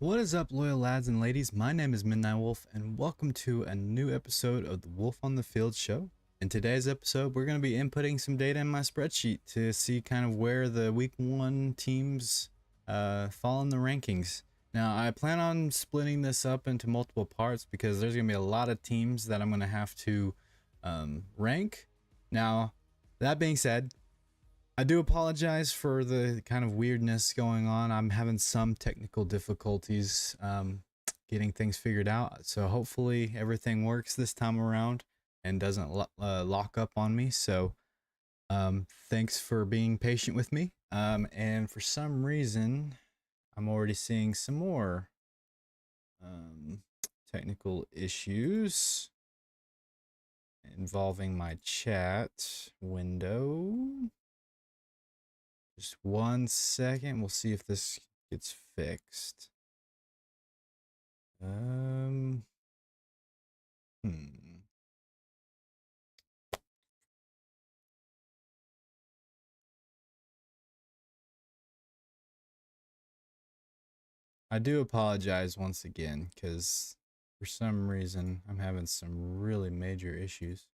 What is up, loyal lads and ladies? My name is Midnight Wolf, and welcome to a new episode of the Wolf on the Field show. In today's episode, we're going to be inputting some data in my spreadsheet to see kind of where the week one teams fall in the rankings. Now, I plan on splitting this up into multiple parts because there's going to be a lot of teams that I'm going to have to rank. Now, that being said, I do apologize for the kind of weirdness going on. I'm having some technical difficulties getting things figured out. So hopefully everything works this time around and doesn't lock up on me. So thanks for being patient with me. And for some reason, I'm already seeing some more technical issues involving my chat window. Just 1 second. We'll see if this gets fixed. I do apologize once again because for some reason I'm having some really major issues.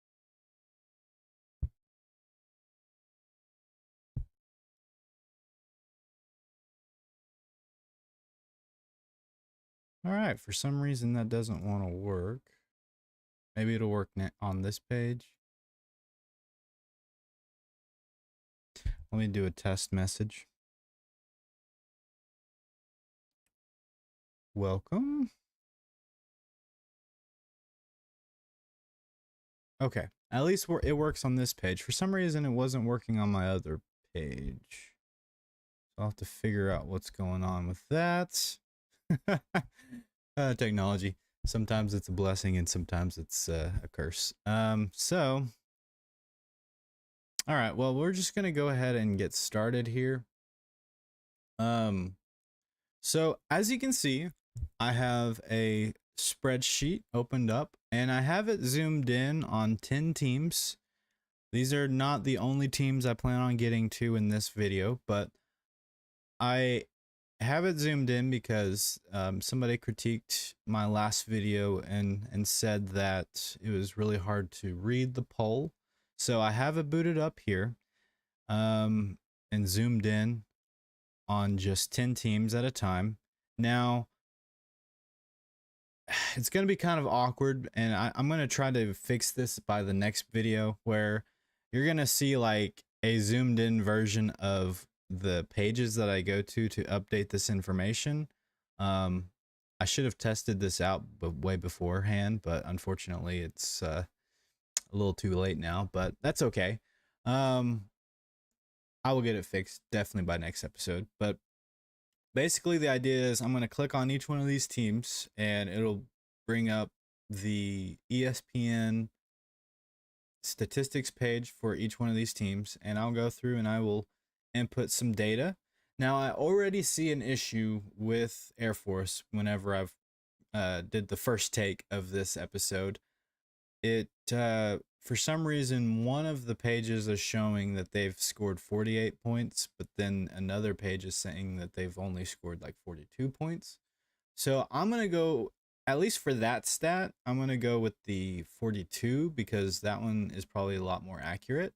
All right, for some reason that doesn't want to work. Maybe it'll work on this page. Let me do a test message. Welcome. Okay, at least it works on this page. For some reason, it wasn't working on my other page. So I'll have to figure out what's going on with that. Technology. Sometimes it's a blessing and sometimes it's a curse. So, all right, well, we're just going to go ahead and get started here. So as you can see, I have a spreadsheet opened up and I have it zoomed in on 10 teams. These are not the only teams I plan on getting to in this video, but I have it zoomed in because somebody critiqued my last video and said that it was really hard to read the poll. So I have it booted up here and zoomed in on just 10 teams at a time. Now, it's going to be kind of awkward, and I'm going to try to fix this by the next video where you're going to see like a zoomed in version of the pages that I go to update this information. I should have tested this out way beforehand, but unfortunately it's a little too late now, but that's okay. I will get it fixed definitely by next episode, but basically the idea is I'm going to click on each one of these teams and it'll bring up the ESPN statistics page for each one of these teams, and I'll go through and I will input some data. Now I already see an issue with Air Force whenever I've did the first take of this episode. It for some reason one of the pages is showing that they've scored 48 points, but then another page is saying that they've only scored like 42 points. So I'm going to go, at least for that stat, I'm going to go with the 42 because that one is probably a lot more accurate.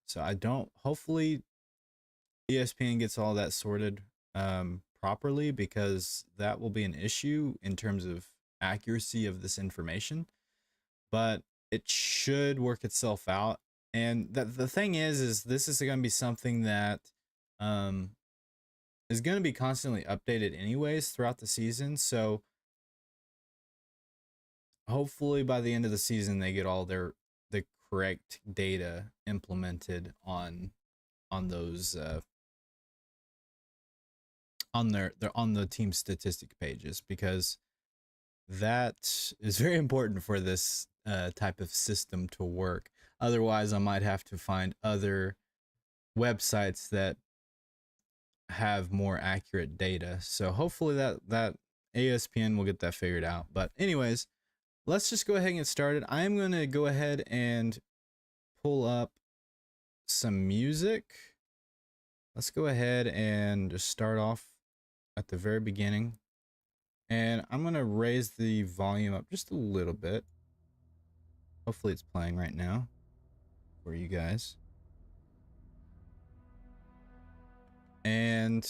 So I don't, hopefully ESPN gets all that sorted properly, because that will be an issue in terms of accuracy of this information, but it should work itself out. And the thing is this is going to be something that is going to be constantly updated anyways throughout the season. So hopefully by the end of the season they get all the correct data implemented on those on the team statistic pages, because that is very important for this type of system to work. Otherwise I might have to find other websites that have more accurate data. So hopefully that ESPN will get that figured out. But anyways, let's just go ahead and get started. I'm going to go ahead and pull up some music. Let's go ahead and just start off at the very beginning. And I'm going to raise the volume up just a little bit. Hopefully it's playing right now for you guys. And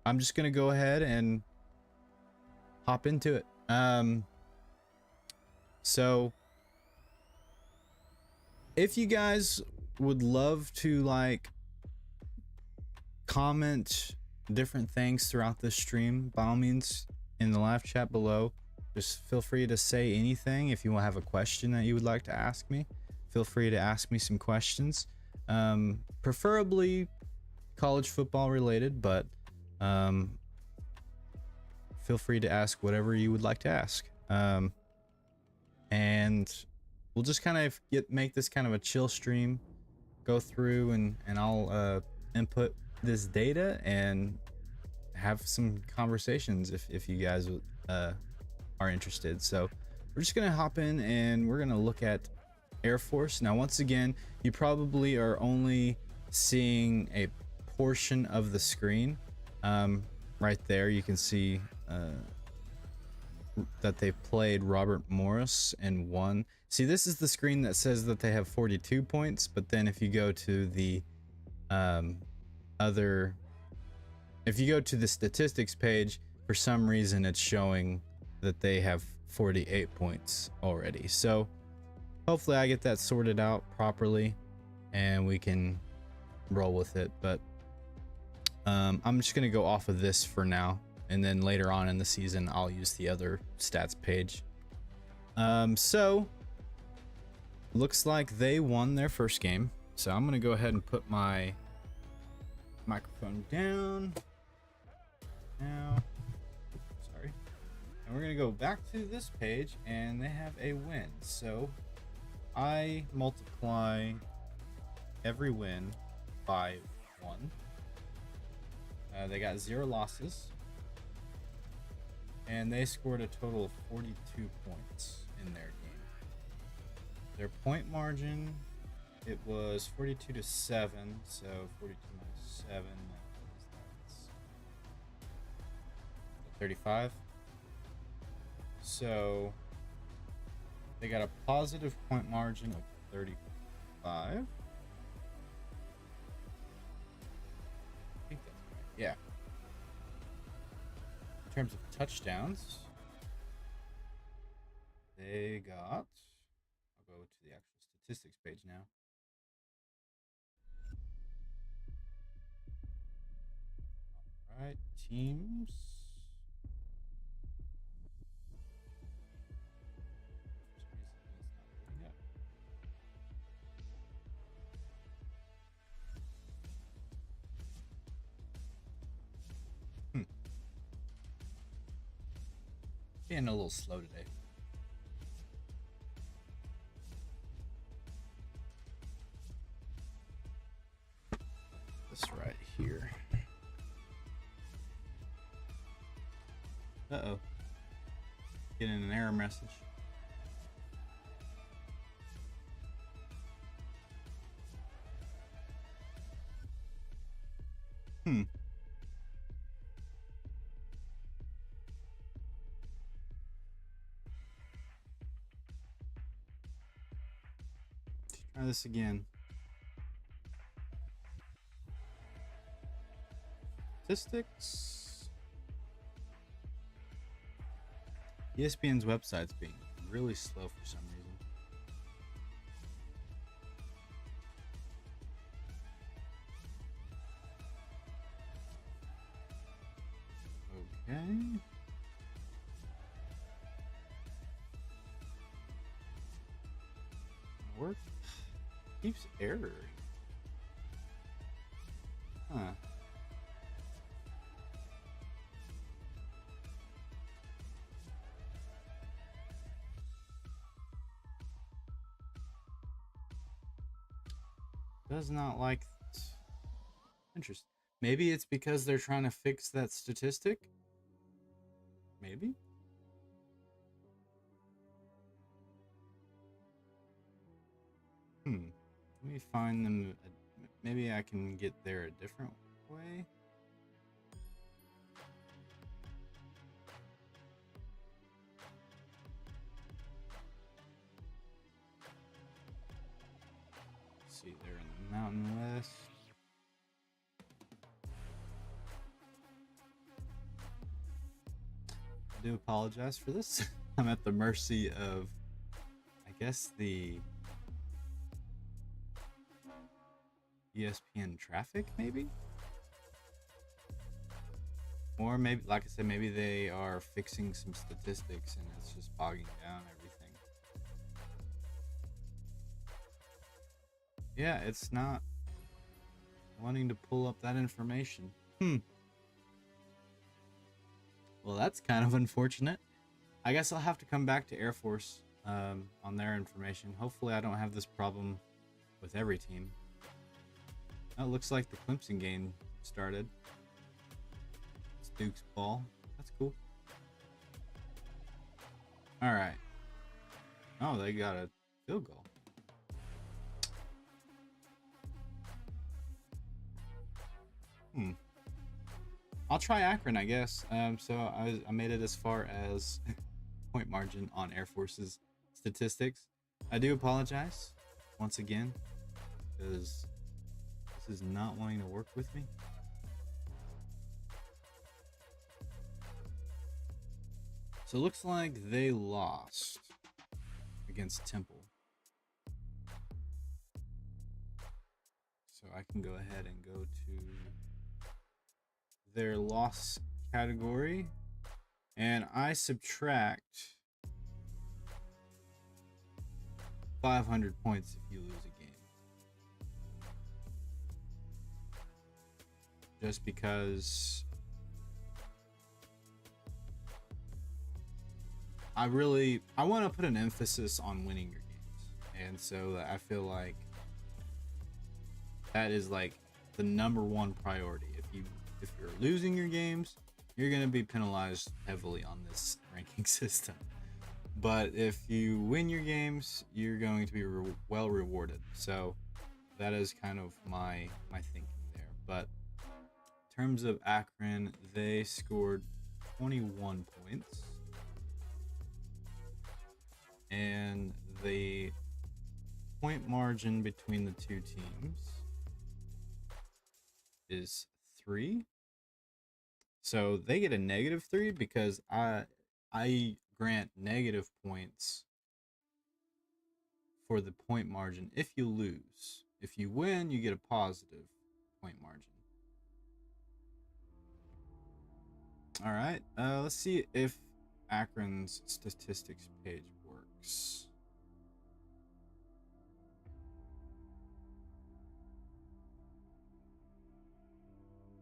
I'm just going to go ahead and hop into it. So if you guys would love to like comment different things throughout the stream, by all means in the live chat below, just feel free to say anything. If you want to have a question that you would like to ask me, feel free to ask me some questions, preferably college football related, but feel free to ask whatever you would like to ask. And we'll just kind of make this kind of a chill stream, go through and I'll input this data and have some conversations if you guys are interested. So we're just gonna hop in and we're gonna look at Air Force. Now once again, you probably are only seeing a portion of the screen. Right there you can see that they played Robert Morris and won. See, this is the screen that says that they have 42 points, but then if you go to the if you go to the statistics page, for some reason it's showing that they have 48 points already. So hopefully I get that sorted out properly and we can roll with it. But I'm just gonna go off of this for now, and then later on in the season I'll use the other stats page. So looks like they won their first game, so I'm gonna go ahead and put my microphone down now. Sorry. And we're gonna go back to this page, and they have a win. So I multiply every win by 1. They got 0 losses, and they scored a total of 42 points in their game. Their point margin, it was 42-7, so 42 minus 7, that's 35. So they got a positive point margin of 35. I think that's right. Yeah. In terms of touchdowns, they got, I'll go to the actual statistics page now. All right, teams. Being a little slow today. This right here. Uh-oh. Getting an error message. Try this again. Statistics. ESPN's website's being really slow for some reason. Okay. Work keeps erroring. Huh. Does not like. Interesting. Maybe it's because they're trying to fix that statistic. Maybe. Let me find them. Maybe I can get there a different way. see, they're in the Mountain West. I do apologize for this. I'm at the mercy of, I guess, the ESPN traffic, maybe? Or maybe, like I said, maybe they are fixing some statistics and it's just bogging down everything. Yeah, it's not wanting to pull up that information. Well, that's kind of unfortunate. I guess I'll have to come back to Air Force on their information. Hopefully I don't have this problem with every team. Oh, it looks like the Clemson game started. It's Duke's ball. That's cool. All right. Oh, they got a field goal. I'll try Akron, I guess. So I made it as far as point margin on Air Force's statistics. I do apologize once again because this is not wanting to work with me. So it looks like they lost against Temple. So I can go ahead and go to their loss category and I subtract 500 points if you lose a game. Just because I want to put an emphasis on winning your games. And so I feel like that is like the #1 priority. If you're losing your games, you're going to be penalized heavily on this ranking system. But if you win your games, you're going to be well rewarded. So that is kind of my thinking there. But in terms of Akron, they scored 21 points. And the point margin between the two teams is 3. So they get a -3 because I grant negative points for the point margin if you lose. If you win, you get a positive point margin. All right, let's see if Akron's statistics page works.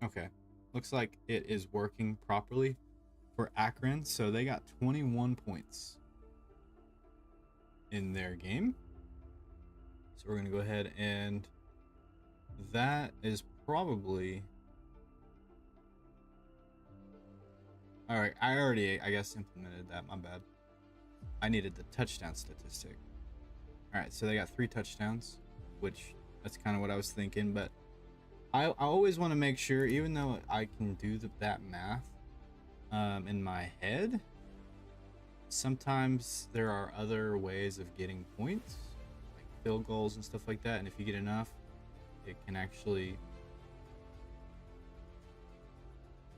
Okay, looks like it is working properly for Akron. So they got 21 points in their game. So we're gonna go ahead and that is probably all right. I guess implemented that. My bad. I needed the touchdown statistic. All right, so they got 3 touchdowns, which that's kind of what I was thinking. But I always want to make sure, even though I can do that math in my head, sometimes there are other ways of getting points, like field goals and stuff like that. And if you get enough, it can actually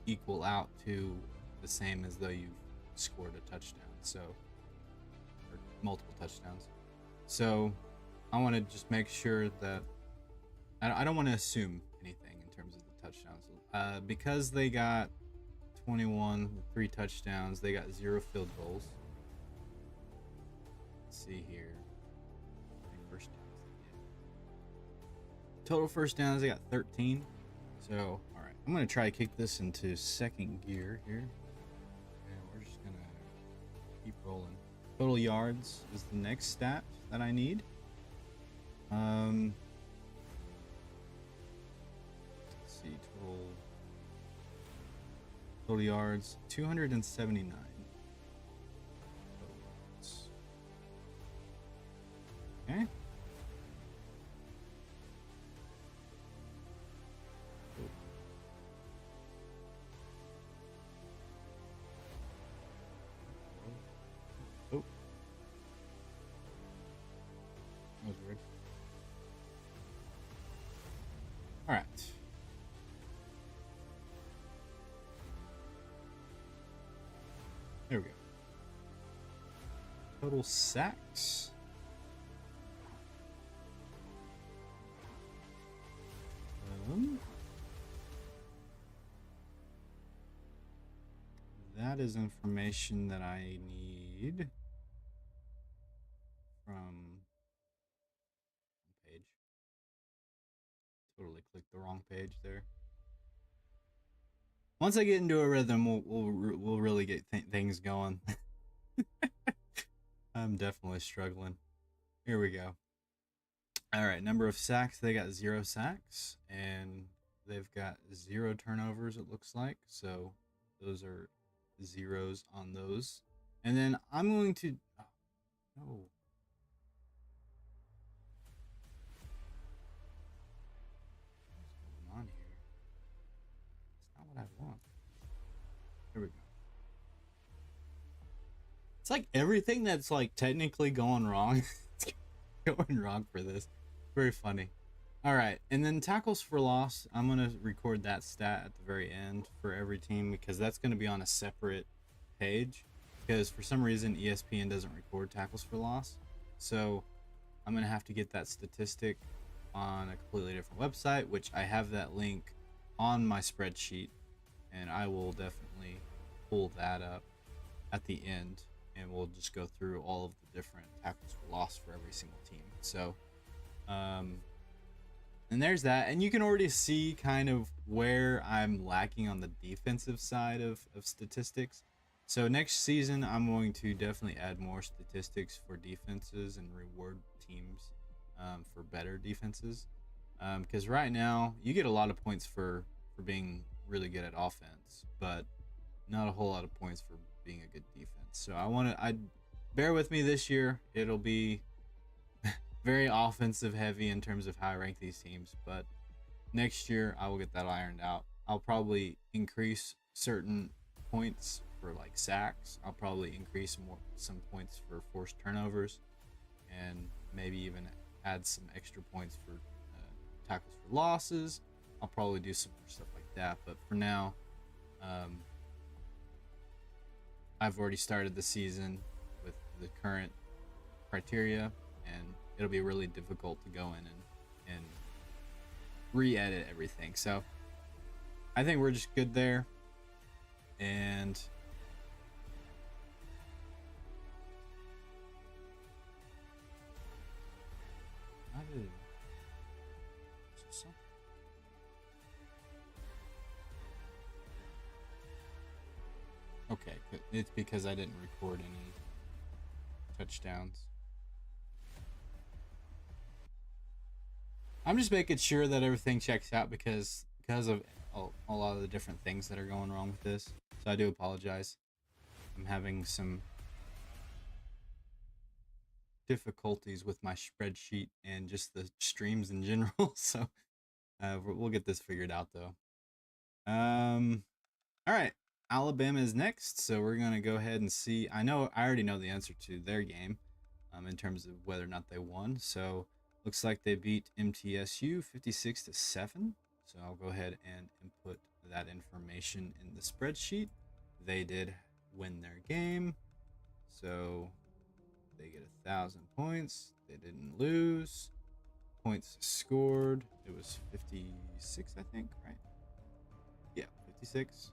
equal out to the same as though you've scored a touchdown. So, or multiple touchdowns. So I want to just make sure that I don't want to assume anything in terms of the touchdowns. Because they got 21, 3 touchdowns, they got 0 field goals. Let's see here. First downs they get. Total first downs, they got 13. So, all right, I'm going to try to kick this into second gear here. And we're just going to keep rolling. Total yards is the next stat that I need. Let's see, total yards, 279. Okay. Oh. That was weird. All right. There we go. Total sacks. That is information that I need from page. Totally clicked the wrong page there. Once I get into a rhythm, we'll really get things going. I'm definitely struggling. Here we go. All right, number of sacks. They got 0 sacks, and they've got 0 turnovers, it looks like. So those are zeros on those. And then I'm going to... Oh, no. What's going on here? It's not what I want. Here we go. It's like everything that's like technically going wrong. It's going wrong for this. Very funny. All right, and then tackles for loss. I'm gonna record that stat at the very end for every team because that's gonna be on a separate page. Because for some reason ESPN doesn't record tackles for loss, so I'm gonna have to get that statistic on a completely different website, which I have that link on my spreadsheet, and I will definitely pull that up at the end, and we'll just go through all of the different tackles for loss for every single team. So, and there's that, and you can already see kind of where I'm lacking on the defensive side of statistics. So next season, I'm going to definitely add more statistics for defenses and reward teams for better defenses. Because right now, you get a lot of points for being really good at offense, but not a whole lot of points for being a good defense. So I bear with me this year. It'll be very offensive heavy in terms of how I rank these teams, but next year I will get that ironed out. I'll probably increase certain points for like sacks. I'll probably increase some points for forced turnovers, and maybe even add some extra points for tackles for losses. I'll probably do some more stuff like that, but for now, I've already started the season with the current criteria, and it'll be really difficult to go in and re-edit everything. So I think we're just good there. And okay, it's because I didn't record any touchdowns. I'm just making sure that everything checks out because of a lot of the different things that are going wrong with this. So I do apologize. I'm having some difficulties with my spreadsheet and just the streams in general. So we'll get this figured out though. All right, Alabama is next, so we're gonna go ahead and see. I already know the answer to their game, in terms of whether or not they won. So looks like they beat MTSU 56-7. So I'll go ahead and input that information in the spreadsheet. They did win their game, so they get 1,000 points. They didn't lose. Points scored. It was 56, I think, right? Yeah, 56.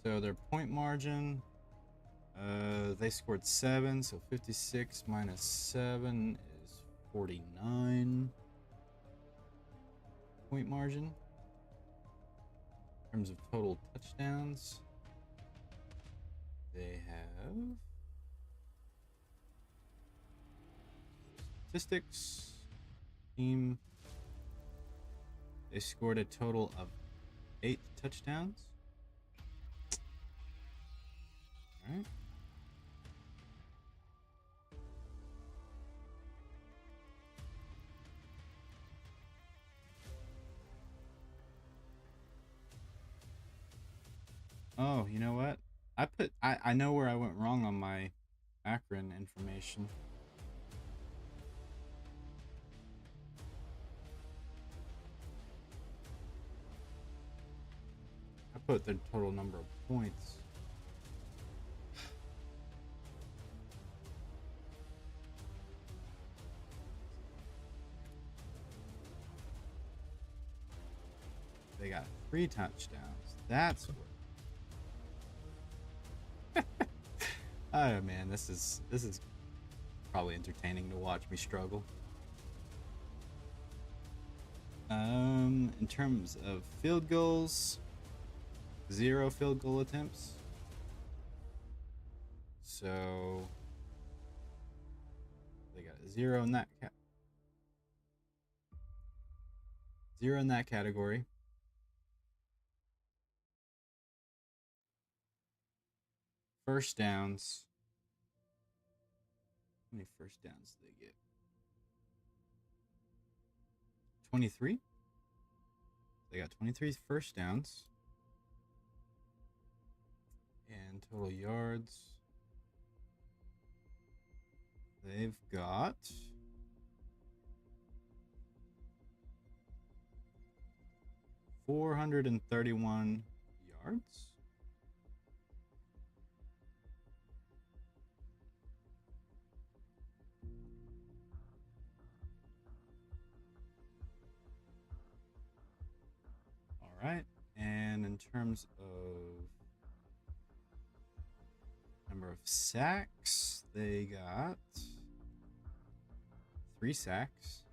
So their point margin, they scored 7, so 56 minus 7 is 49 point margin. In terms of total touchdowns, they have statistics. Team, they scored a total of 8 touchdowns. All right. Oh, you know what? I know where I went wrong on my Akron information. put the total number of points. They got 3 touchdowns. That's what. Oh man, this is probably entertaining to watch me struggle. In terms of field goals, 0 field goal attempts. So they got 0 in that 0 in that category. First downs. How many first downs did they get? 23. They got 23 first downs. And total yards, they've got 431 yards. All right. And in terms of number of sacks, they got 3 sacks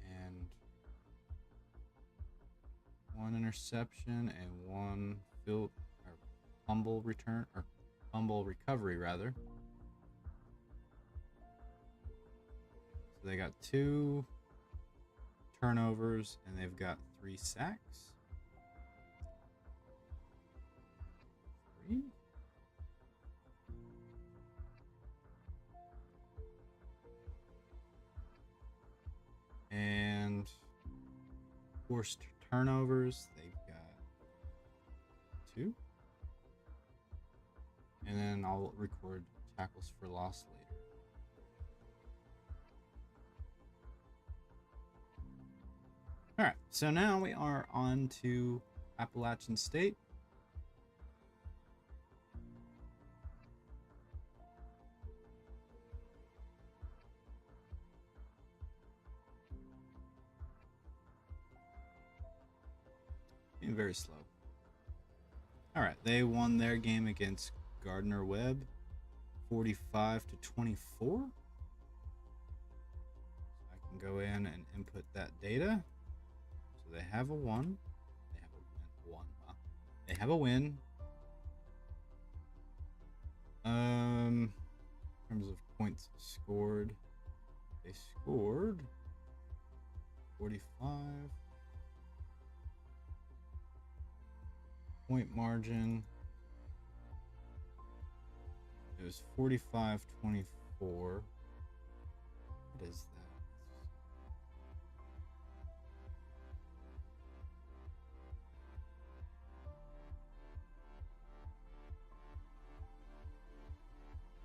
and 1 interception and 1 fumble return, or fumble recovery rather. So they got 2 turnovers and they've got 3 sacks. 3. And forced turnovers, they've got 2. And then I'll record tackles for loss later. All right, so now we are on to Appalachian State. Being very slow. All right, they won their game against Gardner Webb, 45-24. So I can go in and input that data. So they have a 1. They have a win. 1. Wow. They have a win. In terms of points scored, they scored 45. Point margin, it was 45-24. What is that?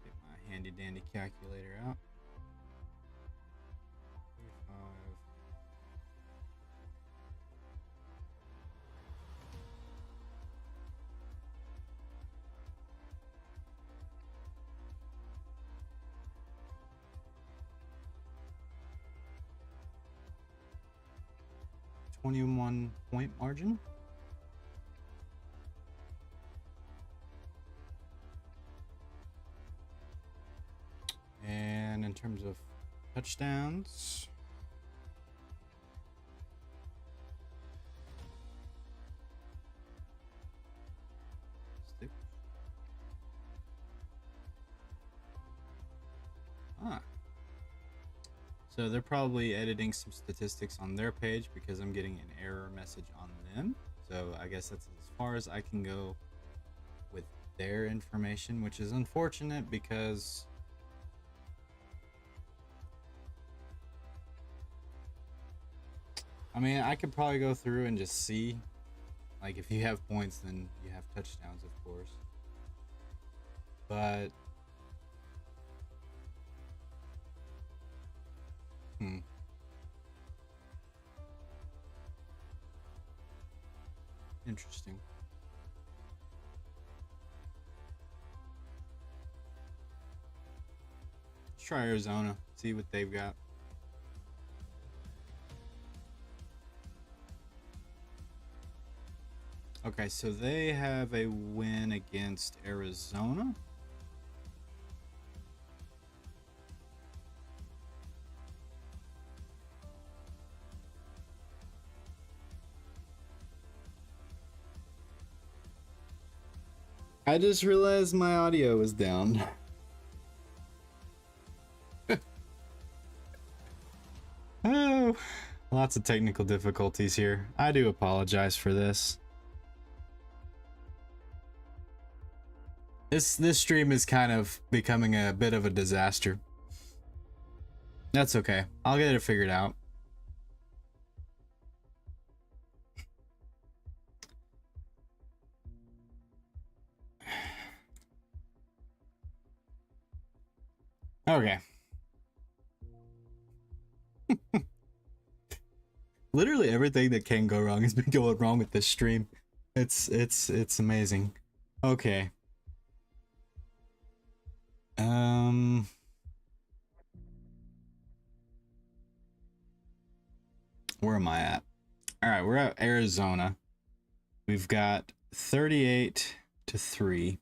Get my handy dandy calculator out. 45. 21 point margin. And in terms of touchdowns, so they're probably editing some statistics on their page because I'm getting an error message on them. So I guess that's as far as I can go with their information, which is unfortunate because I mean, I could probably go through and just see, like, if you have points, then you have touchdowns, of course. But Interesting. Let's try Arizona, see what they've got. Okay, so they have a win against Arizona. I just realized my audio is down. Oh, lots of technical difficulties here. I do apologize for this. This stream is kind of becoming a bit of a disaster. That's okay. I'll get it figured out. Okay. Literally everything that can go wrong has been going wrong with this stream. It's amazing. Okay. Where am I at? All right, we're at Arizona. We've got 38-3.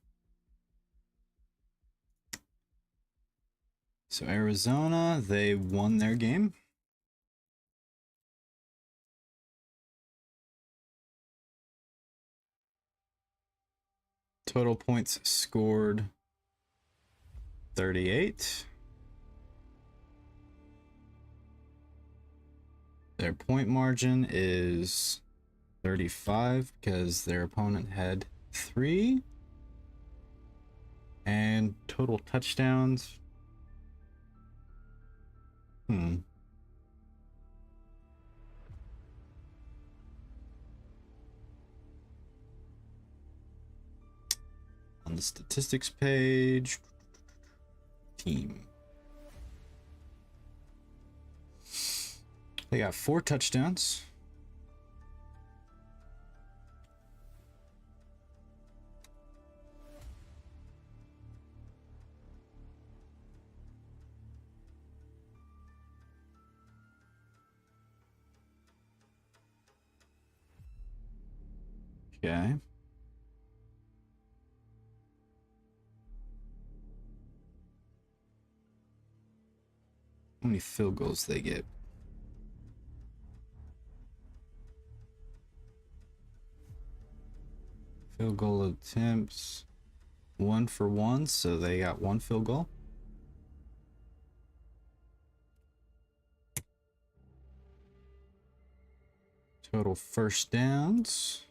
So Arizona, they won their game. Total points scored 38. Their point margin is 35 because their opponent had 3. And total touchdowns. On the statistics page, team. They got 4 touchdowns. Okay. How many field goals they get? Field goal attempts, 1 for 1, so they got 1 field goal. Total first downs.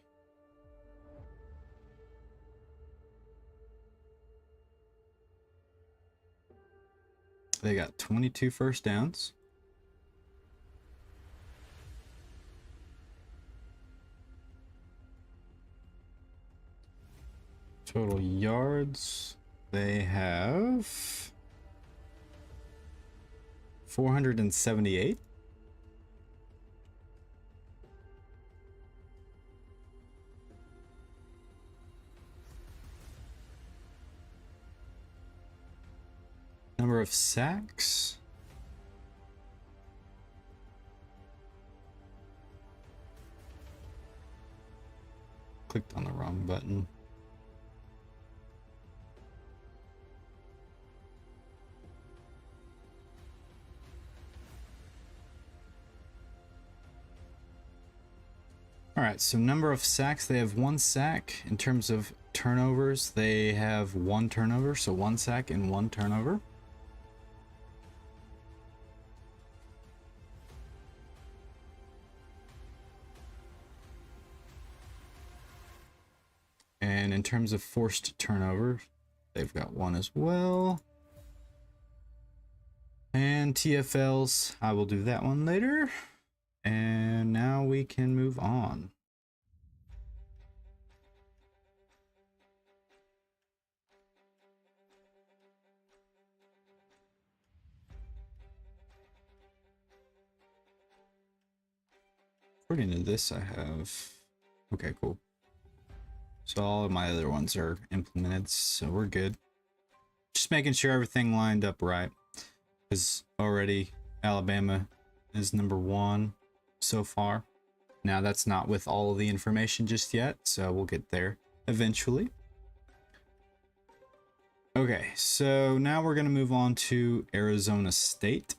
They got 22 first downs. Total yards, they have 478. Number of sacks. Clicked on the wrong button. All right, so number of sacks, they have 1 sack. In terms of turnovers, they have 1 turnover, so 1 sack and 1 turnover. And in terms of forced turnover, they've got 1 as well. And TFLs, I will do that one later. And now we can move on. According to this, I have... Okay, cool. So all of my other ones are implemented, so we're good. Just making sure everything lined up right. Because already Alabama is #1 so far. Now that's not with all of the information just yet, so we'll get there eventually. Okay, so now we're going to move on to Arizona State.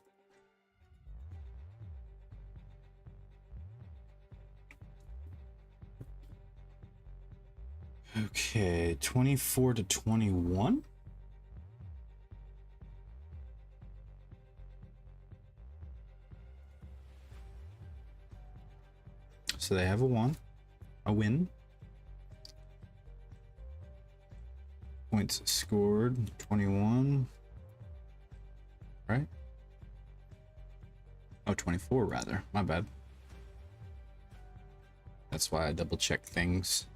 Okay, 24 to 21. So they have a win. Points scored, 21. Right? Oh, 24 rather. My bad. That's why I double check things.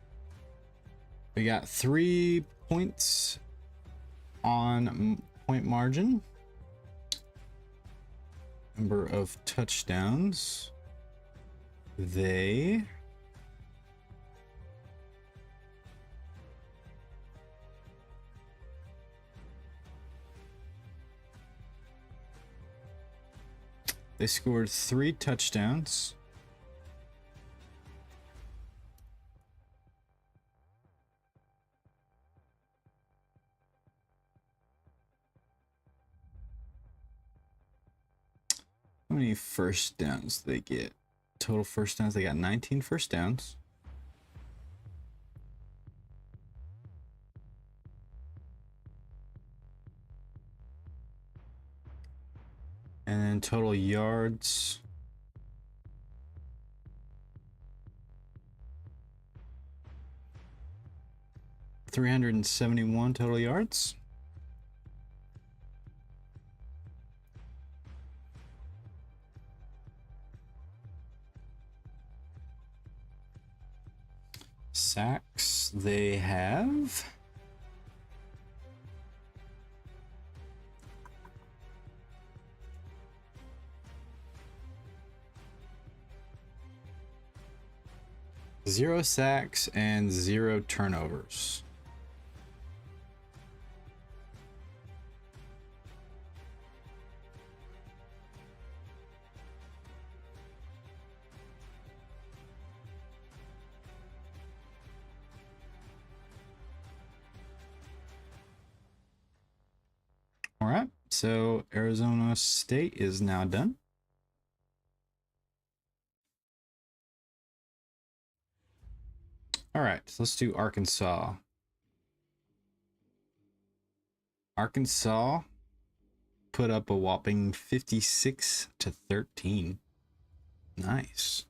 We got 3 points on point margin. Number of touchdowns. They scored 3 touchdowns. How many first downs did they get? Total first downs, they got 19 first downs. And then total yards. $371 total yards. Sacks, they have 0 sacks and 0 turnovers. All right, so Arizona State is now done. All right, so let's do Arkansas. Arkansas put up a whopping 56 to 13. Nice.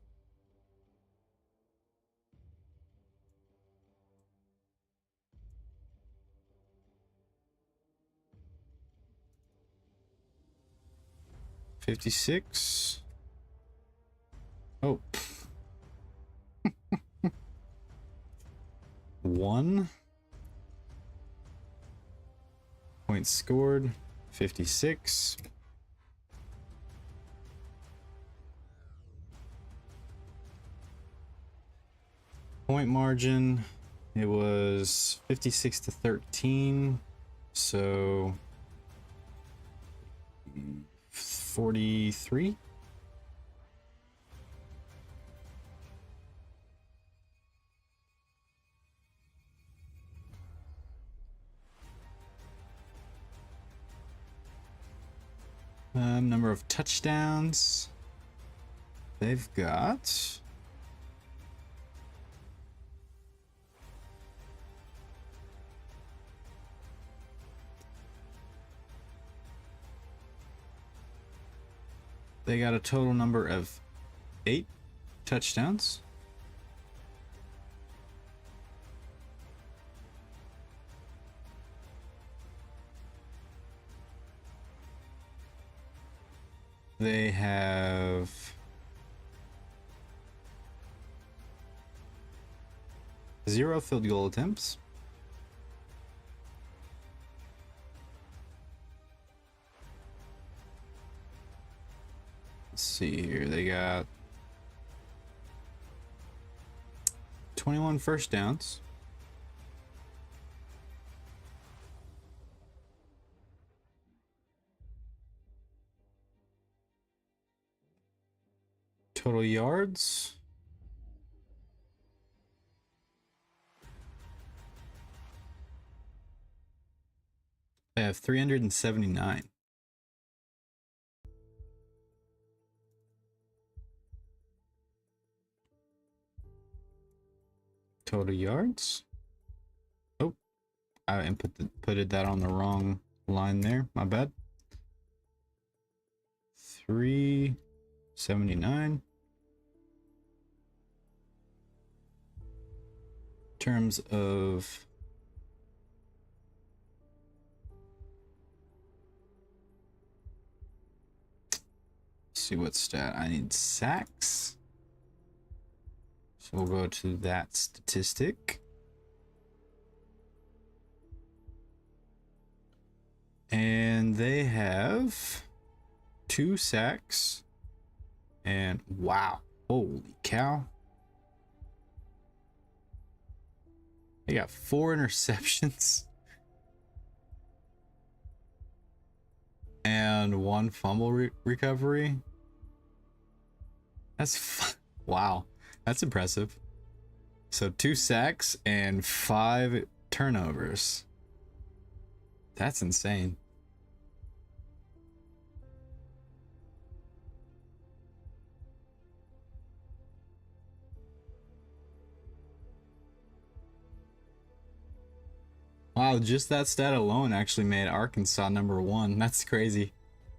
$56. Oh. 1 points scored, 56. Point margin, it was 56 to 13. So 43. Number of touchdowns they've got. They got a total number of 8 touchdowns. They have 0 field goal attempts. Let's see here. They got 21 first downs. Total yards. I have 379. Total yards. Oh, I putted that on the wrong line there. My bad. 379. In terms of see what stat I need. Sacks. So we'll go to that statistic. And they have 2 sacks. And wow, holy cow. They got 4 interceptions. And 1 fumble recovery. That's wow. That's impressive. So 2 sacks and 5 turnovers. That's insane. Wow, just that stat alone actually made Arkansas #1. That's crazy.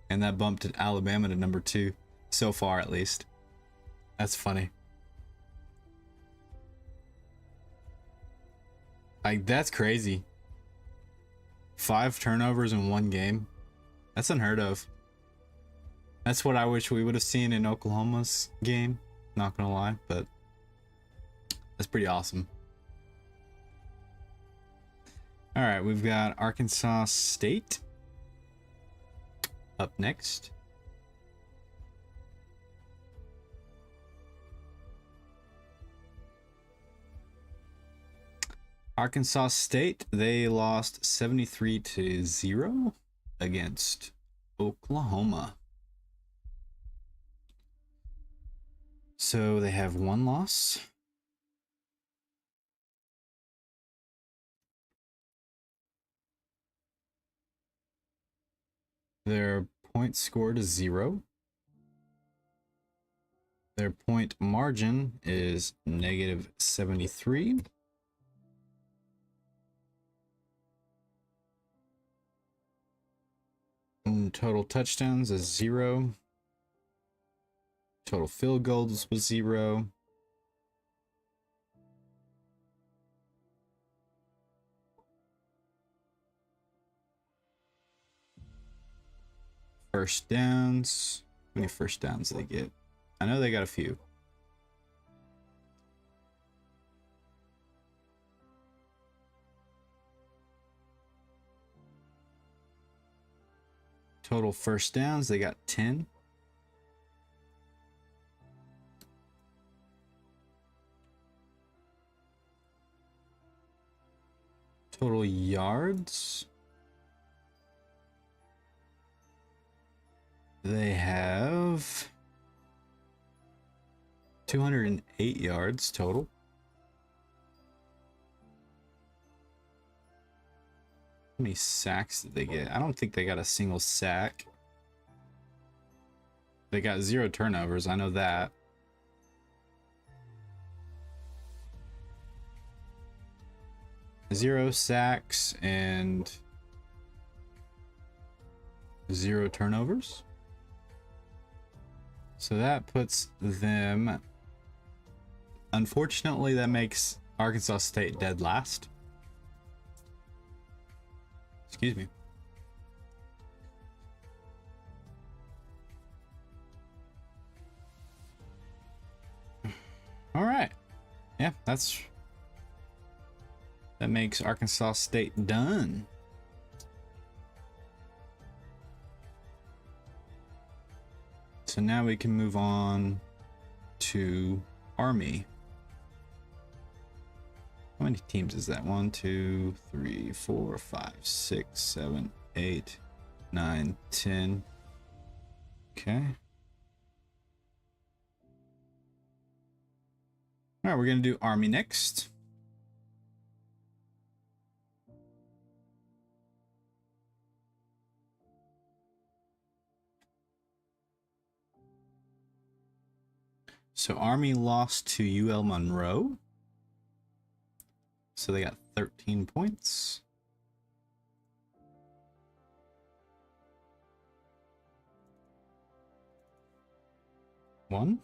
And that bumped Alabama to #2. So far, at least. That's funny. Like, that's crazy. 5 turnovers in 1 game. That's unheard of. That's what I wish we would have seen in Oklahoma's game. Not gonna lie, but that's pretty awesome. All right, we've got Arkansas State up next. Arkansas State, they lost 73-0 against Oklahoma. So they have 1 loss. Their point scored is 0. Their point margin is -73. And total touchdowns is 0. Total field goals was 0. First downs. How many first downs did they get? I know they got a few. Total first downs, they got 10. Total yards, they have 208 yards total. How many sacks did they get? I don't think they got a single sack. They got 0 turnovers, I know that. Zero sacks and 0 turnovers. So that puts them, unfortunately, that makes Arkansas State dead last. Excuse me. All right. Yeah, that makes Arkansas State done. So now we can move on to Army. How many teams is that? 1, 2, 3, 4, 5, 6, 7, 8, 9, 10. Okay. All right, we're going to do Army next. So Army lost to UL Monroe. So they got 13 points. One.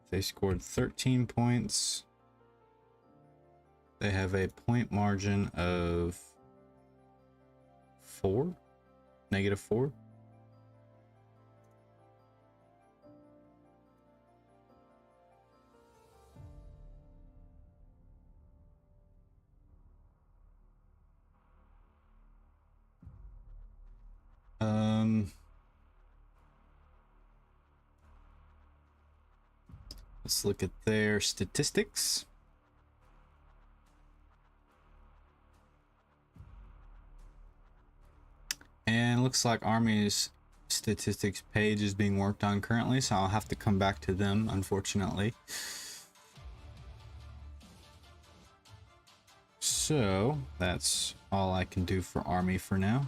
They scored 13 points. They have a point margin of 4, -4. Let's look at their statistics. And looks like Army's statistics page is being worked on currently, so I'll have to come back to them, unfortunately. So that's all I can do for Army for now.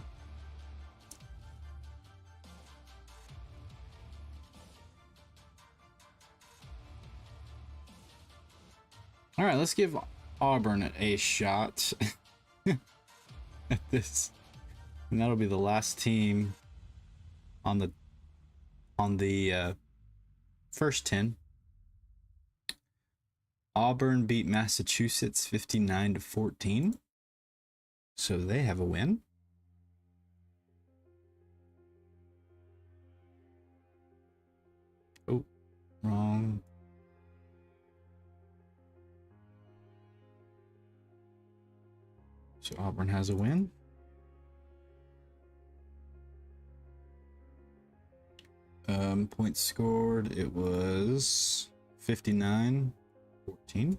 All right, let's give Auburn a shot at this, and that'll be the last team on the first 10. Auburn beat Massachusetts 59-14, so they have a win. Oh, wrong. So Auburn has a win. Points scored, it was 59-14.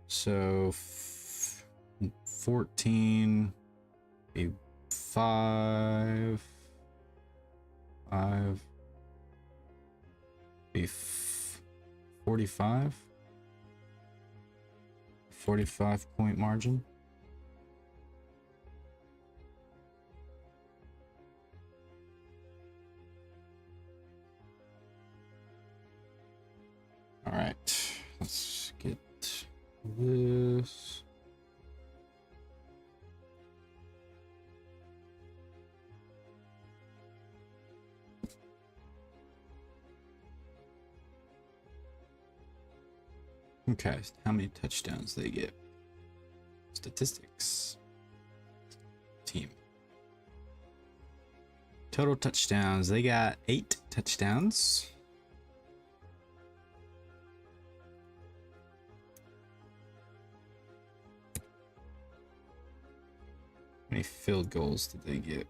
So 14, a 5, a 45 point margin. All right, let's get this. Okay, how many touchdowns they get? Statistics. Team. Total touchdowns, they got 8 touchdowns. How many field goals did they get?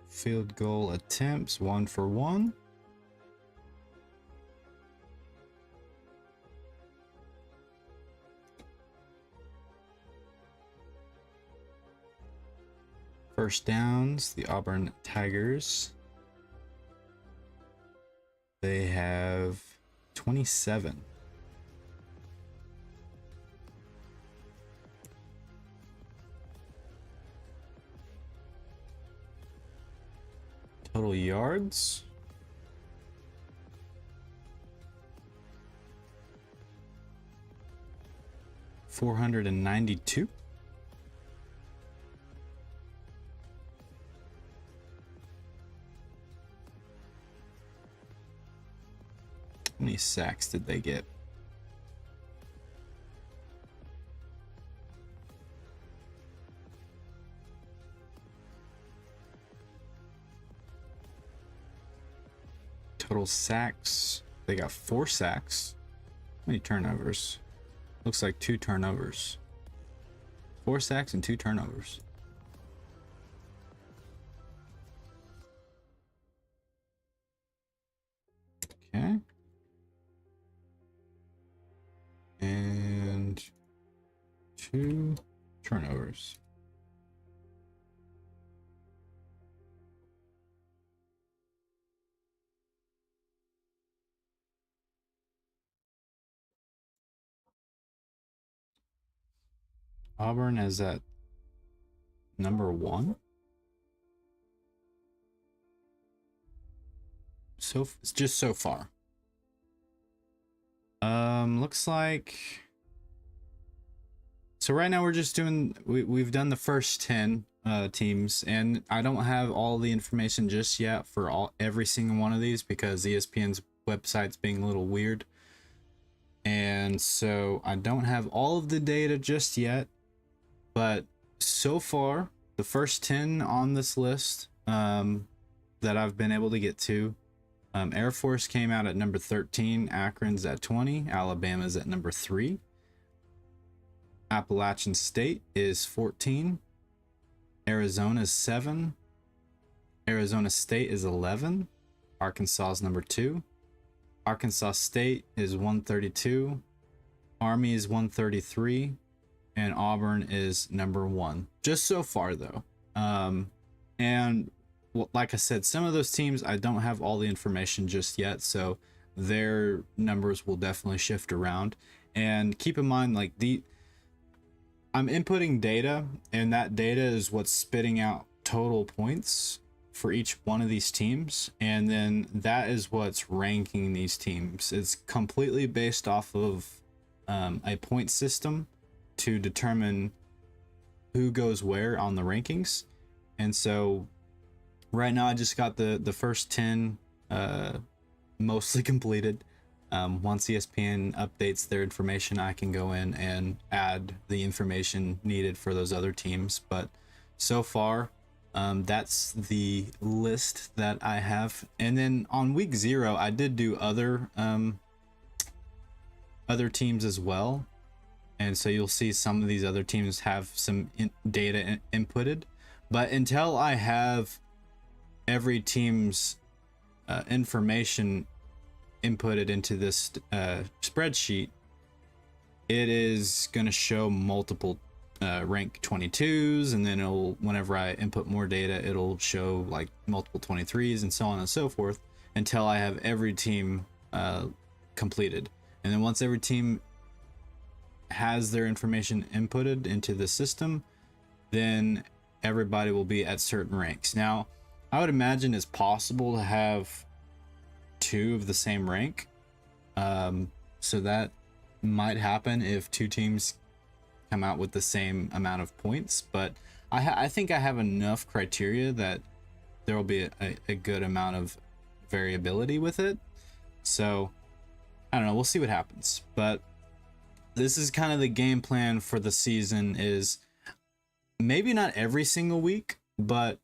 Field goal attempts, 1 for 1. First downs, the Auburn Tigers, they have 27. Total yards, $492. How many sacks did they get? Total sacks, they got 4 sacks. How many turnovers? Looks like 2 turnovers. 4 sacks and 2 turnovers. Okay. And 2 turnovers. Auburn is at number 1. So it's just so far. Looks like. So right now we're just doing. We've done the first 10 teams, and I don't have all the information just yet for every single one of these because ESPN's website's being a little weird, and so I don't have all of the data just yet. But so far, the first 10 on this list that I've been able to get to, Air Force came out at number 13, Akron's at 20, Alabama's at number 3, Appalachian State is 14, Arizona's 7, Arizona State is 11, Arkansas is number 2, Arkansas State is 132, Army is 133, and Auburn is number 1. Just so far though. And like I said, some of those teams I don't have all the information just yet, so their numbers will definitely shift around. And keep in mind, like I'm inputting data, and that data is what's spitting out total points for each one of these teams, and then that is what's ranking these teams. It's completely based off of a point system to determine who goes where on the rankings. And so right now I just got the first 10 mostly completed. Once ESPN updates their information, I can go in and add the information needed for those other teams. But so far, that's the list that I have. And then on week 0, I did do other teams as well. And so you'll see some of these other teams have some data inputted. But until I have every team's information inputted into this spreadsheet, it is going to show multiple rank 22s, and then whenever I input more data, it'll show like multiple 23s and so on and so forth until I have every team completed. And then once every team has their information inputted into the system, then everybody will be at certain ranks. Now, I would imagine it's possible to have 2 of the same rank. So that might happen if 2 teams come out with the same amount of points, but I think I have enough criteria that there will be a good amount of variability with it. So I don't know, we'll see what happens. But this is kind of the game plan for the season, is maybe not every single week, but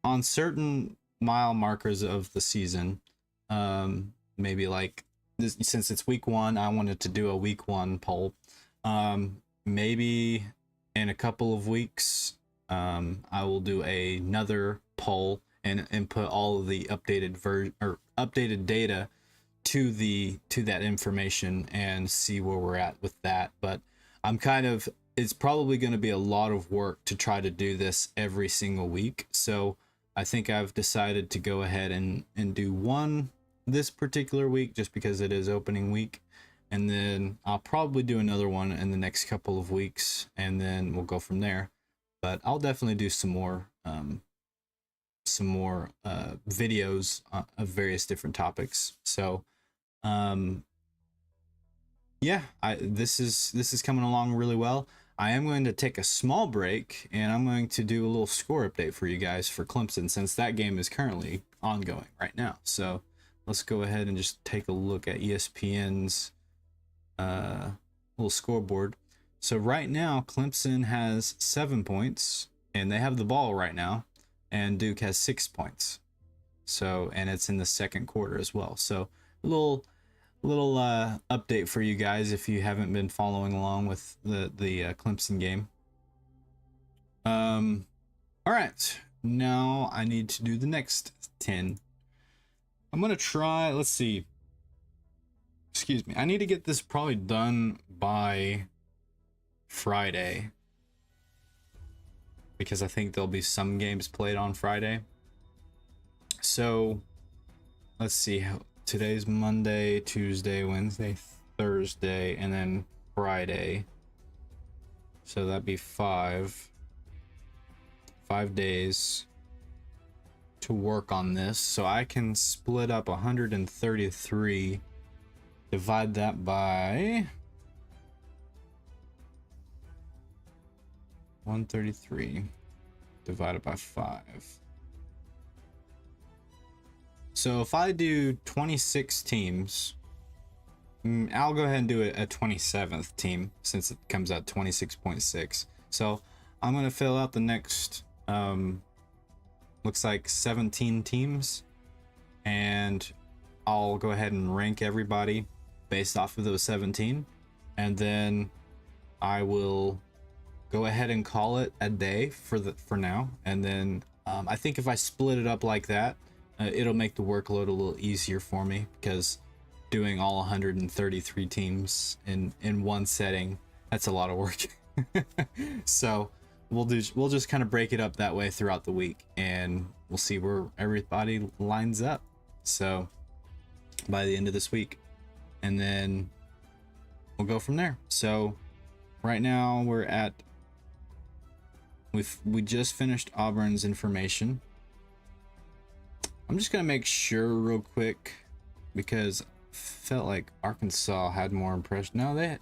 on certain mile markers of the season, maybe like this, since it's week 1, I wanted to do a week 1 poll. Maybe in a couple of weeks, I will do another poll and put all of the updated data to that information and see where we're at with that. But it's probably going to be a lot of work to try to do this every single week. So I think I've decided to go ahead and do one this particular week just because it is opening week. And then I'll probably do another one in the next couple of weeks, and then we'll go from there. But I'll definitely do some more videos of various different topics. So yeah, this is coming along really well. I am going to take a small break, and I'm going to do a little score update for you guys for Clemson, since that game is currently ongoing right now. So let's go ahead and just take a look at ESPN's little scoreboard. So right now, Clemson has 7 points, and they have the ball right now, and Duke has 6 points. So, and it's in the second quarter as well. So a little update for you guys if you haven't been following along with the Clemson game. All right, now I need to do the next 10. I'm gonna try, let's see, excuse me, I need to get this probably done by Friday, because I think there'll be some games played on Friday. So let's see, today's Monday, Tuesday, Wednesday, Thursday, and then Friday. So that'd be 5 days to work on this. So I can split up 133, divide that by 133 divided by 5. So if I do 26 teams, I'll go ahead and do it a 27th team since it comes out 26.6. So I'm going to fill out the next, looks like 17 teams, and I'll go ahead and rank everybody based off of those 17. And then I will go ahead and call it a day for now. And then I think if I split it up like that, it'll make the workload a little easier for me, because doing all 133 teams in one setting, that's a lot of work. So we'll just kind of break it up that way throughout the week, and we'll see where everybody lines up. So by the end of this week, and then we'll go from there. So right now we're at, we just finished Auburn's information. I'm just gonna make sure real quick, because felt like Arkansas had more impression. No,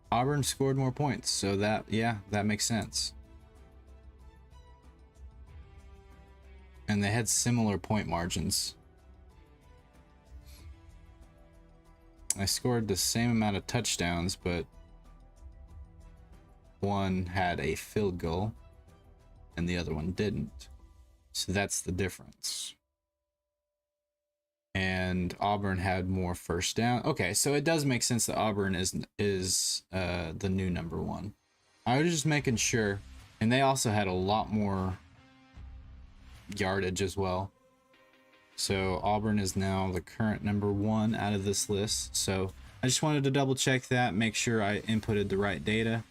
Auburn scored more points, so that makes sense. And they had similar point margins. I scored the same amount of touchdowns, but one had a field goal and the other one didn't. So that's the difference. And Auburn had more first down. Okay, so it does make sense that Auburn is the new number 1. I was just making sure. And they also had a lot more yardage as well. So Auburn is now the current number 1 out of this list. So I just wanted to double check that, make sure I inputted the right data.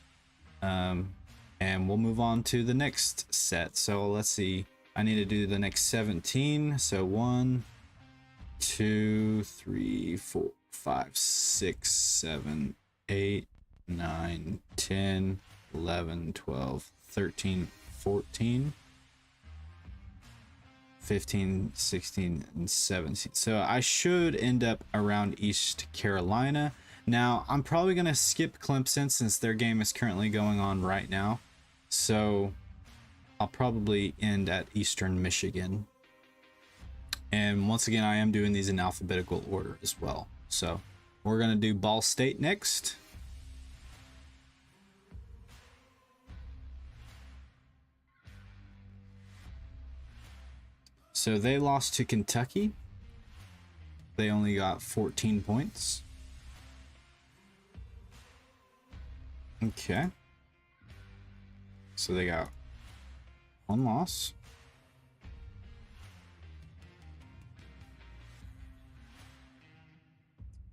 And we'll move on to the next set. So let's see. I need to do the next 17. So 1, 2, 3, 4, 5, 6, 7, 8, 9, 10, 11, 12, 13, 14, 15, 16, and 17. So I should end up around East Carolina. Now, I'm probably going to skip Clemson since their game is currently going on right now. So I'll probably end at Eastern Michigan. And once again, I am doing these in alphabetical order as well. So we're going to do Ball State next. So they lost to Kentucky. They only got 14 points. Okay. So they got one loss.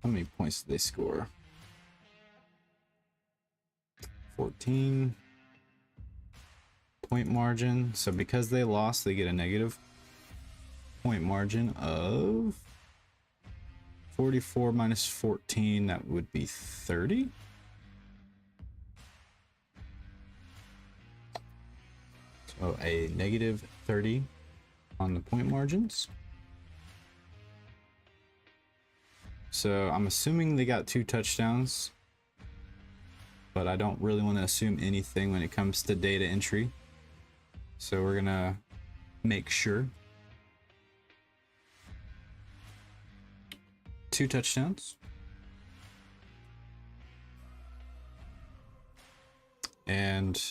How many points did they score? 14 point margin. So because they lost, they get a negative point margin of 44 minus 14. That would be 30. So a negative 30 on the point margins. So I'm assuming they got 2 touchdowns, but I don't really want to assume anything when it comes to data entry. So we're gonna make sure. 2 touchdowns. And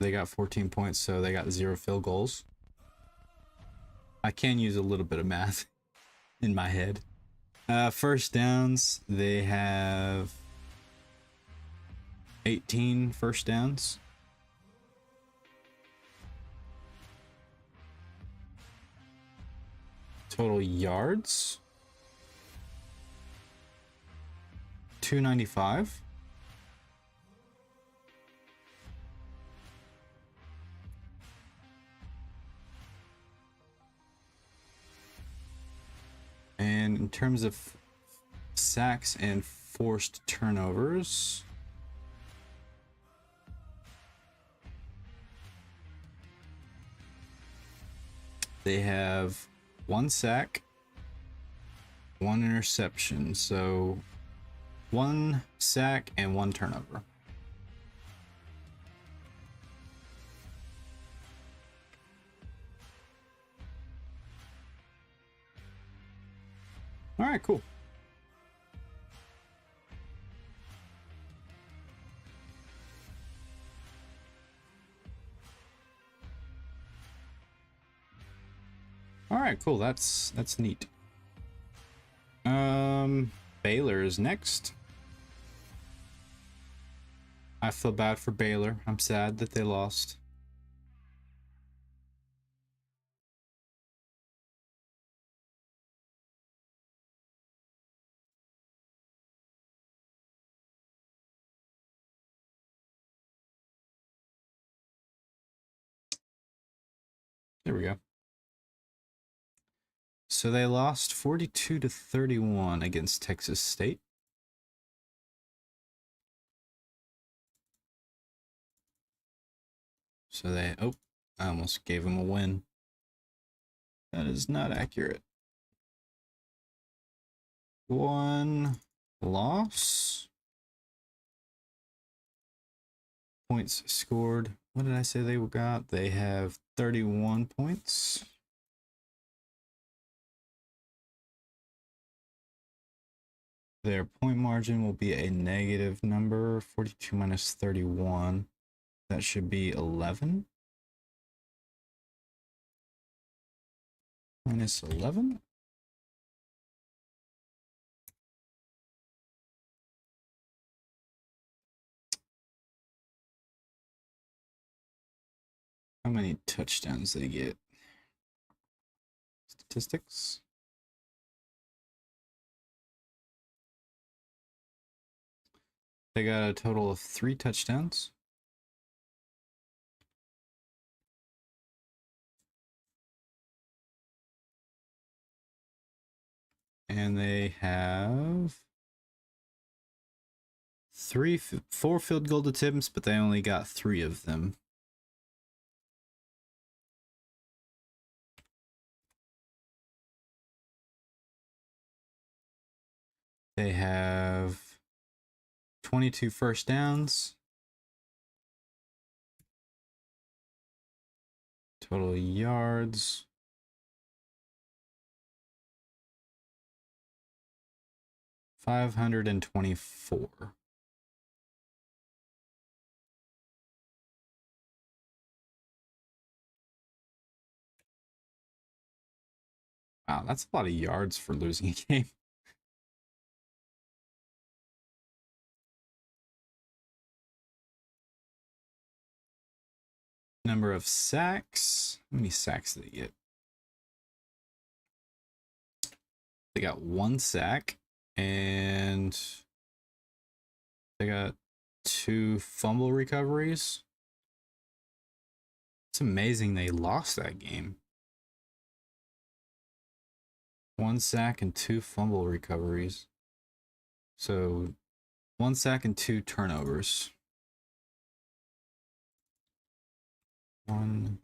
they got 14 points, so they got 0 field goals. I can use a little bit of math in my head. First downs, they have 18 first downs. Total yards, 295. In terms of sacks and forced turnovers, they have 1 sack, 1 interception. So 1 sack and 1 turnover. All right, cool. All right, cool. That's neat. Baylor is next. I feel bad for Baylor. I'm sad that they lost. There we go. So they lost 42-31 against Texas State. So they, oh, I almost gave them a win. That is not accurate. 1 loss. Points scored. What did I say they got? They have 31 points. Their point margin will be a negative number. 42 minus 31. That should be 11. Minus 11. How many touchdowns they get? Statistics. They got a total of 3 touchdowns. And they have 4 field goal attempts, but they only got 3 of them. They have 22 first downs. Total yards. 524. Wow, that's a lot of yards for losing a game. Number of sacks. How many sacks did they get? They got 1 sack, and they got 2 fumble recoveries. It's amazing they lost that game. 1 sack and 2 fumble recoveries. So 1 sack and 2 turnovers. 1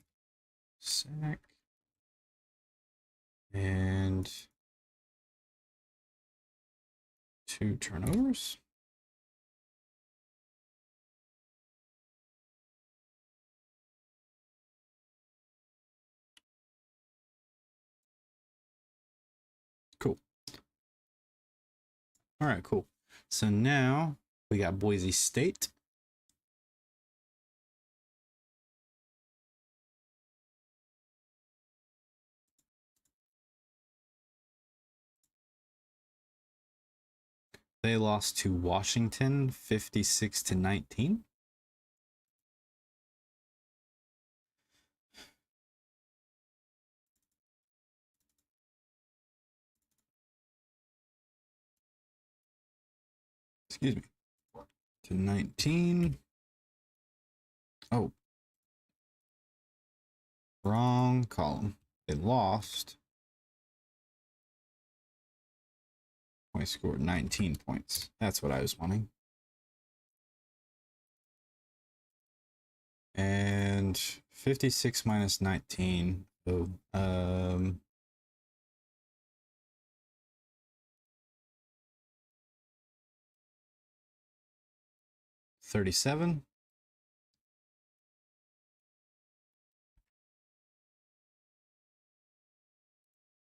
sack and 2 turnovers. Cool. All right, cool. So now we got Boise State. They lost to Washington 56-19. Excuse me. To 19. Oh. Wrong column. They lost I scored 19 points. That's what I was wanting. And 56 minus 19. So, 37.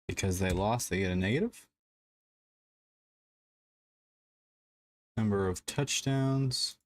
Because they lost, they get a negative. Number of touchdowns.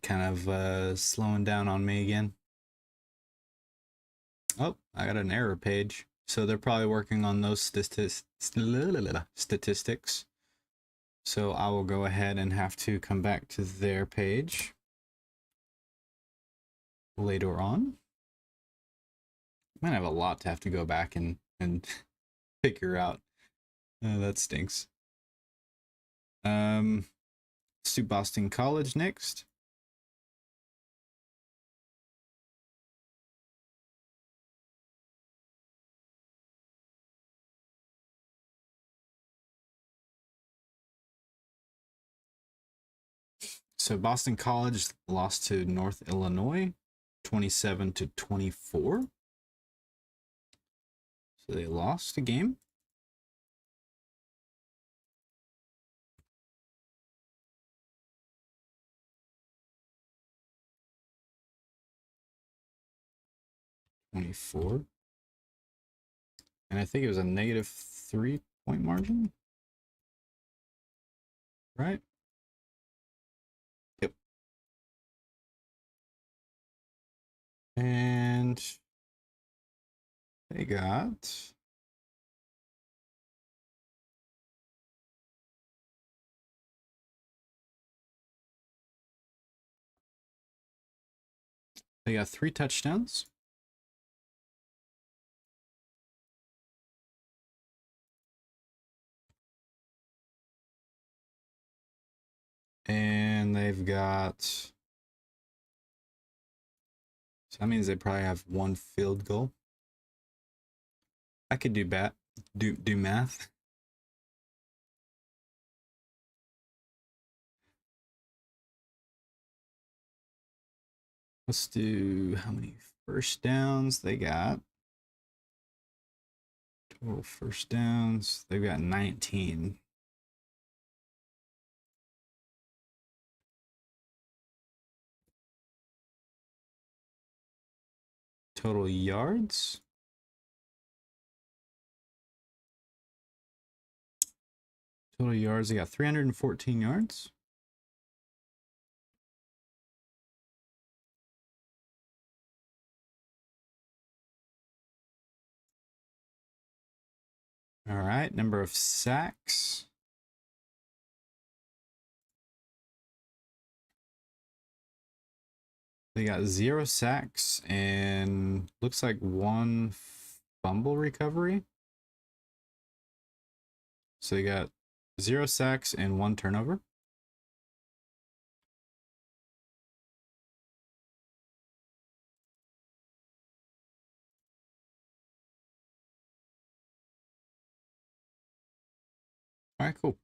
Kind of slowing down on me again. Oh, I got an error page. So they're probably working on those statistics. So I will go ahead and have to come back to their page later on. Might have a lot to have to go back and figure out. That stinks. Let's do Boston College next. So Boston College lost to North Illinois 27-24. So they lost a game. And I think it was a negative 3-point margin. Right? Yep. And they got They got 3 touchdowns. And they've got, so that means they probably have 1 field goal. I could do math. Let's do how many first downs they got. Total first downs, they've got 19. Total yards. Total yards, they got 314 yards. All right, number of sacks. They got 0 sacks and looks like 1 fumble recovery. So they got 0 sacks and 1 turnover. All right, cool.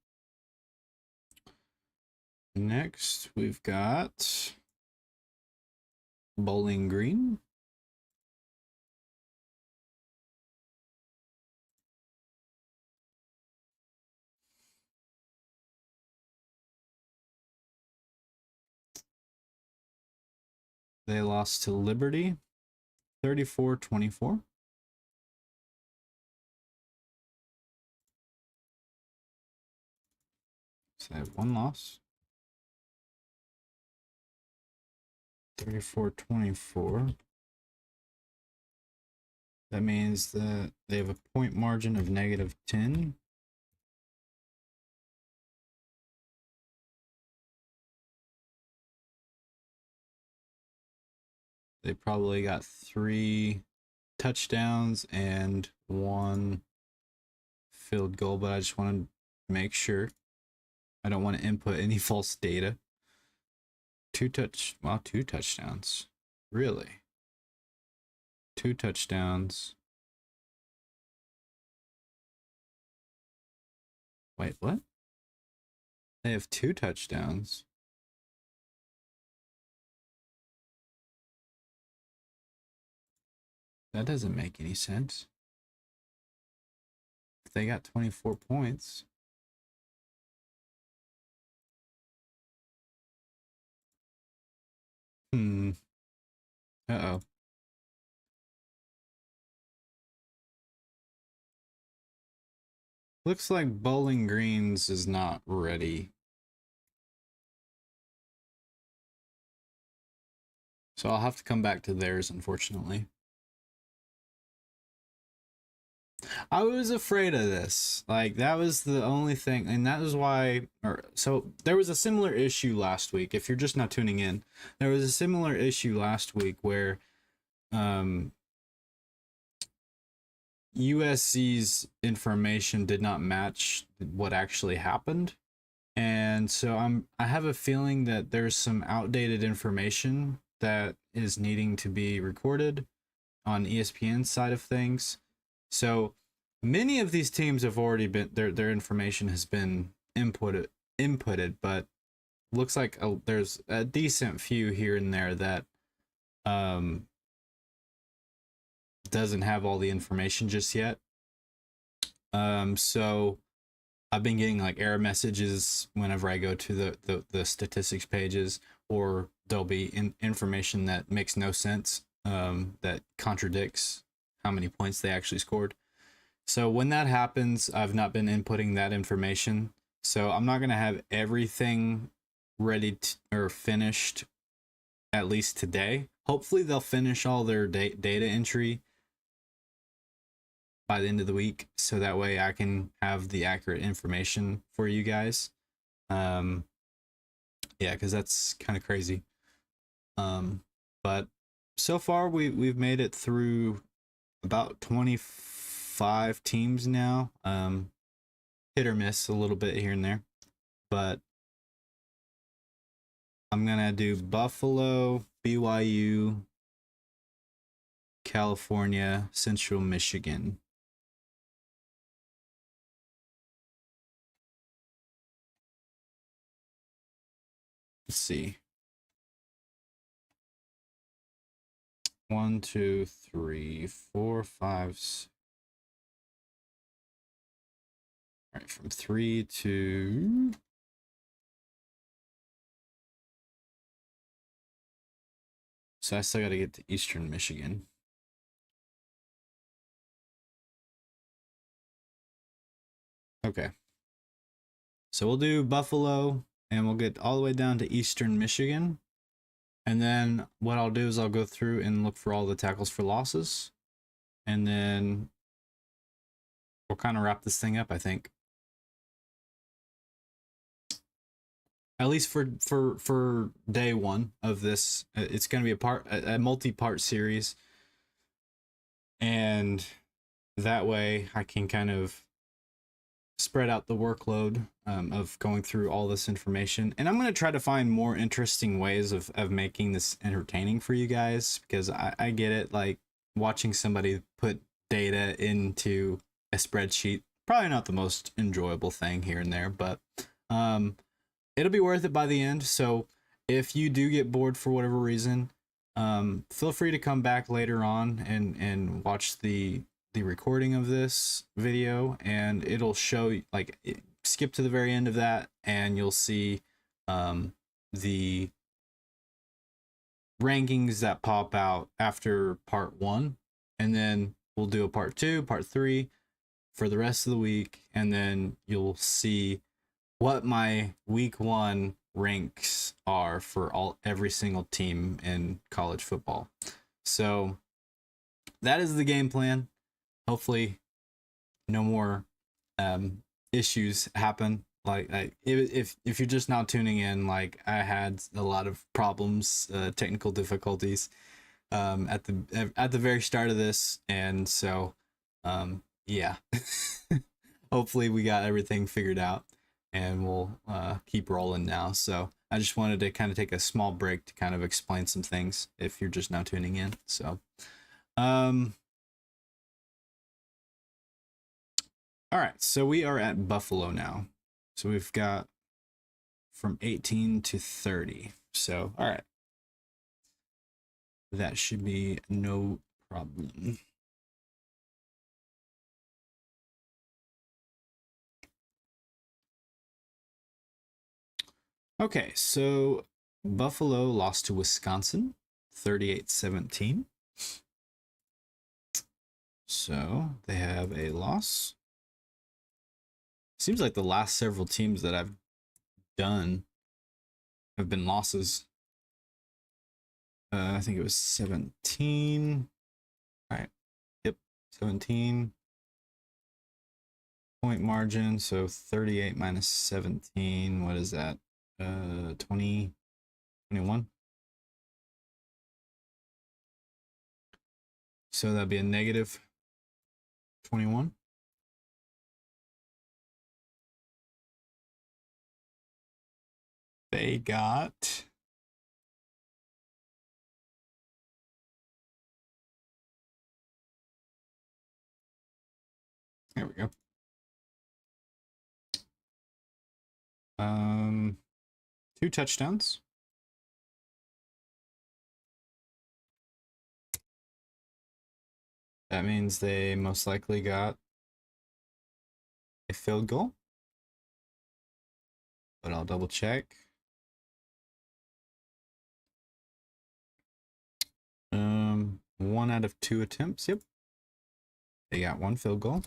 Next, we've got Bowling Green. They lost to Liberty 34-24. So they have 1 loss. 34-24. That means that they have a point margin of -10. They probably got 3 touchdowns and 1 field goal, but I just want to make sure. I don't want to input any false data. 2 touchdowns. Really? 2 touchdowns. Wait, what? They have 2 touchdowns. That doesn't make any sense. If they got 24 points. Uh-oh. Looks like Bowling Greens is not ready. So I'll have to come back to theirs, unfortunately. I was afraid of this. Like, that was the only thing, and that is why, so there was a similar issue last week. If you're just not tuning in, there was a similar issue last week where USC's information did not match what actually happened. And so I have a feeling that there's some outdated information that is needing to be recorded on ESPN's side of things. So many of these teams have already been their information has been inputted, but looks like there's a decent few here and there that doesn't have all the information just yet. So I've been getting like error messages whenever I go to the statistics pages, or there'll be information that makes no sense, that contradicts how many points they actually scored. So when that happens, I've not been inputting that information. So I'm not going to have everything ready or finished at least today. Hopefully they'll finish all their data entry by the end of the week, so that way I can have the accurate information for you guys. Yeah, because that's kind of crazy. But so far we've made it through about 25 teams now. Hit or miss a little bit here and there, but I'm gonna do Buffalo, BYU, California, Central Michigan. Let's see. 1, 2, 3, 4, 5. All right, from 3 to... So I still got to get to Eastern Michigan. Okay. So we'll do Buffalo, and we'll get all the way down to Eastern Michigan. And then what I'll do is I'll go through and look for all the tackles for losses. And then we'll kind of wrap this thing up, I think. At least for day one of this. It's going to be a multi-part series. And that way I can kind of spread out the workload of going through all this information, and I'm going to try to find more interesting ways of making this entertaining for you guys, because I get it, like watching somebody put data into a spreadsheet, probably not the most enjoyable thing here and there, but it'll be worth it by the end. So if you do get bored for whatever reason, feel free to come back later on and watch the recording of this video, and it'll show, like, skip to the very end of that and you'll see the rankings that pop out after part 1, and then we'll do a part 2, part 3 for the rest of the week, and then you'll see what my week 1 ranks are for every single team in college football. So that is the game plan. Hopefully no more issues happen. Like if you're just now tuning in, like, I had a lot of problems, technical difficulties. at the very start of this, and so yeah. Hopefully we got everything figured out, and we'll keep rolling now. So I just wanted to kind of take a small break to kind of explain some things if you're just now tuning in. So um all right, so we are at Buffalo now. So we've got from 18 to 30. So all right, that should be no problem. Okay, so Buffalo lost to Wisconsin 38-17. So they have a loss. Seems like the last several teams that I've done have been losses. I think it was 17. All right. Yep. 17 point margin. So 38 minus 17. What is that? 20, 21. So that'd be a negative 21. They got there we go. 2 touchdowns. That means they most likely got a field goal. But I'll double check. 1 out of 2 attempts. Yep. They got 1 field goal.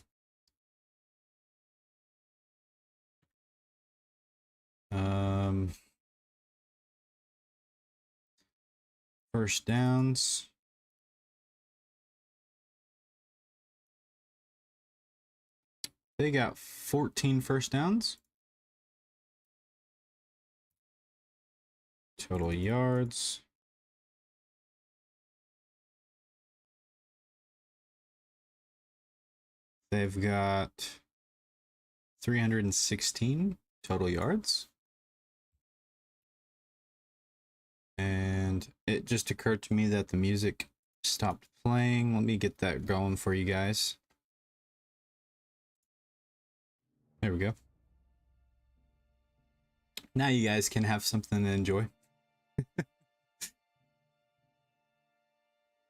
First downs. They got 14 first downs. Total yards. They've got 316 total yards. And it just occurred to me that the music stopped playing. Let me get that going for you guys. There we go. Now you guys can have something to enjoy.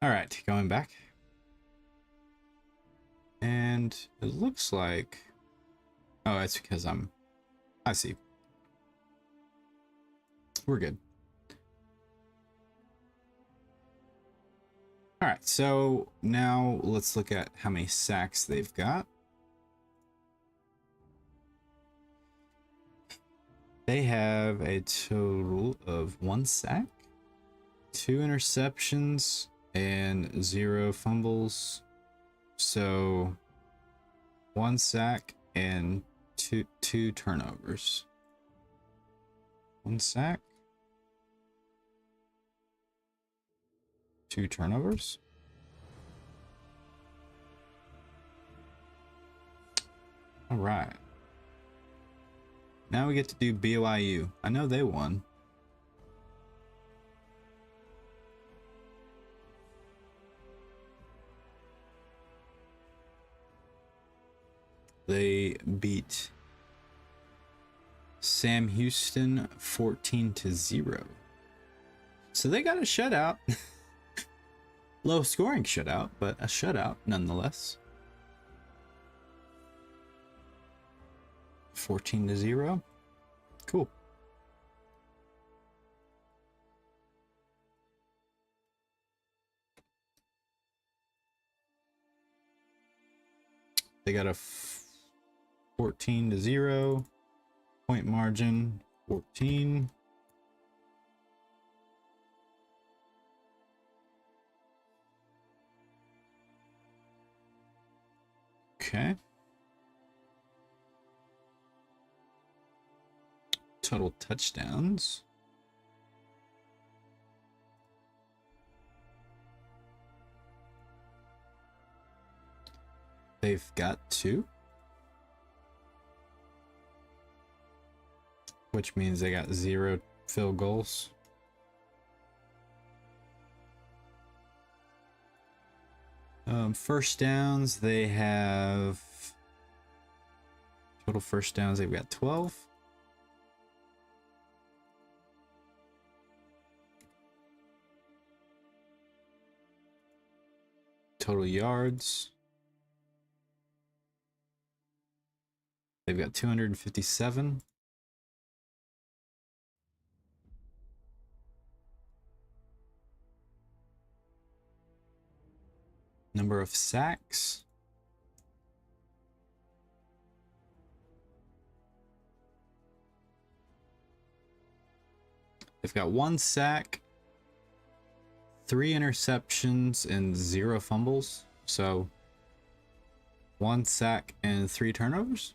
All right, going back. And it looks like, oh, it's because I see. We're good. All right, so now let's look at how many sacks they've got. They have a total of 1 sack, 2 interceptions, and 0 fumbles. So 1 sack and two turnovers. 1 sack, 2 turnovers. All right. Now we get to do BYU. I know they won. They beat Sam Houston 14-0. So they got a shutout. Low scoring shutout, but a shutout nonetheless. 14-0. Cool. They got a 14-0 point margin. 14. Okay. Total touchdowns. They've got 2. Which means they got 0 field goals. First downs, they have total first downs, they've got 12. Total yards, they've got 257. Number of sacks, they've got 1 sack, 3 interceptions, and 0 fumbles. So 1 sack and 3 turnovers.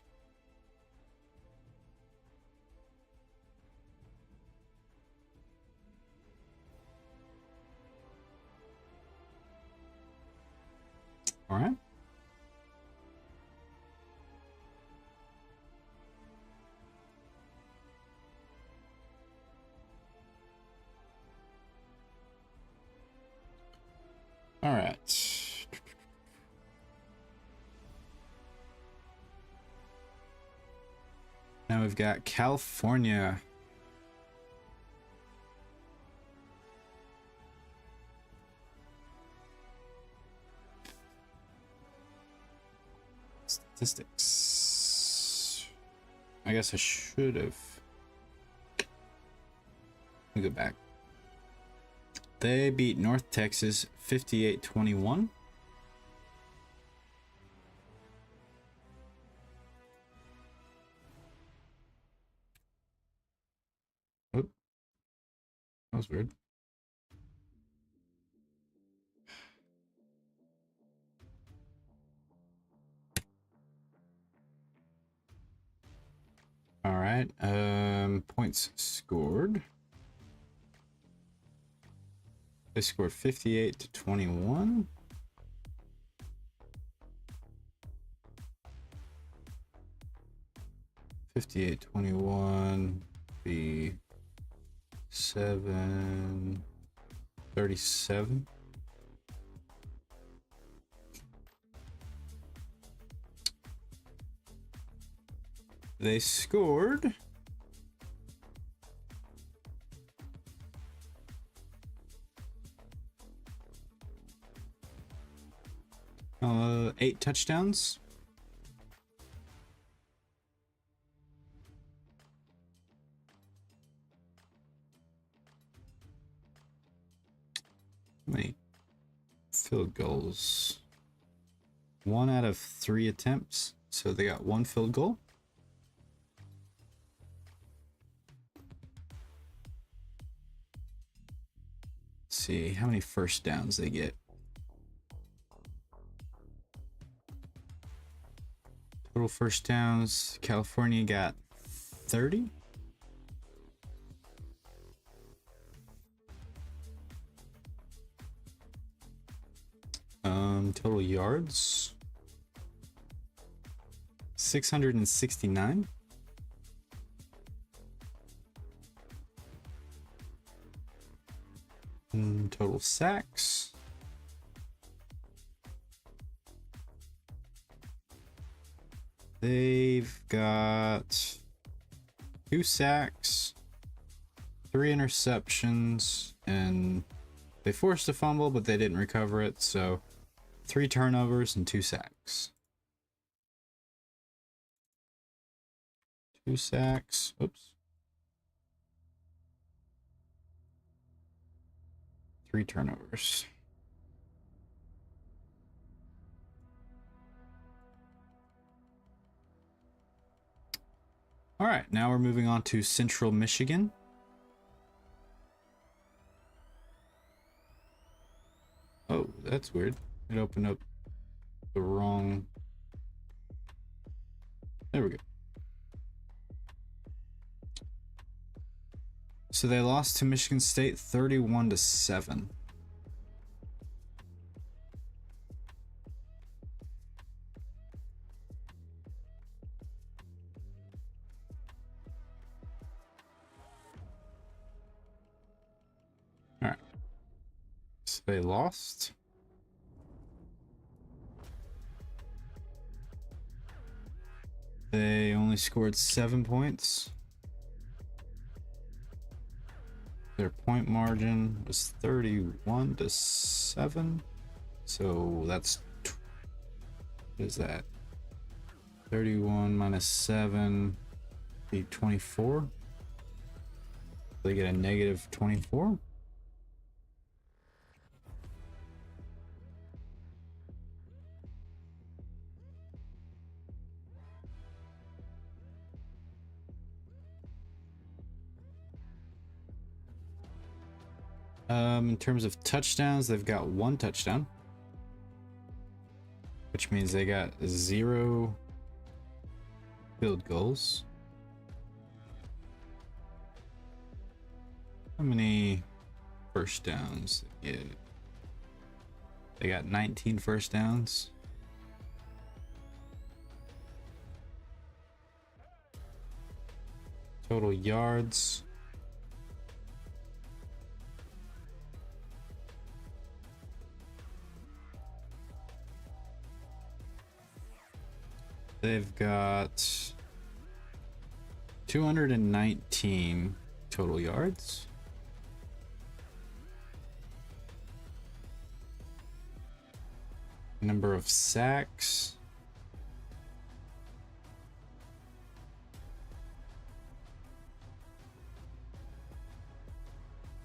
All right. All right. Now we've got California. Statistics. I guess I should have. Let me go back. They beat North Texas 58-21. Oh, that was weird. All right. Points scored. They scored 58-21. Be 7:37. They scored 8 touchdowns. How many field goals? 1 out of 3 attempts, so they got 1 field goal. Let's see how many first downs they get. Total first downs, California got 30. Total yards, 669. Total sacks, they've got 2 sacks, 3 interceptions, and they forced a fumble, but they didn't recover it, so 3 turnovers and 2 sacks. 2 sacks. Oops. 3 turnovers. All right, now we're moving on to Central Michigan. Oh, that's weird. It opened up the wrong... There we go. So they lost to Michigan State 31-7. They lost. They only scored 7 points. Their point margin was 31-7. So that's, what is that? 31 minus 7 be 24. They get a negative 24. In terms of touchdowns, they've got 1 touchdown, which means they got 0 field goals. How many first downs? Yeah, they got 19 first downs. Total yards. They've got 219 total yards. Number of sacks.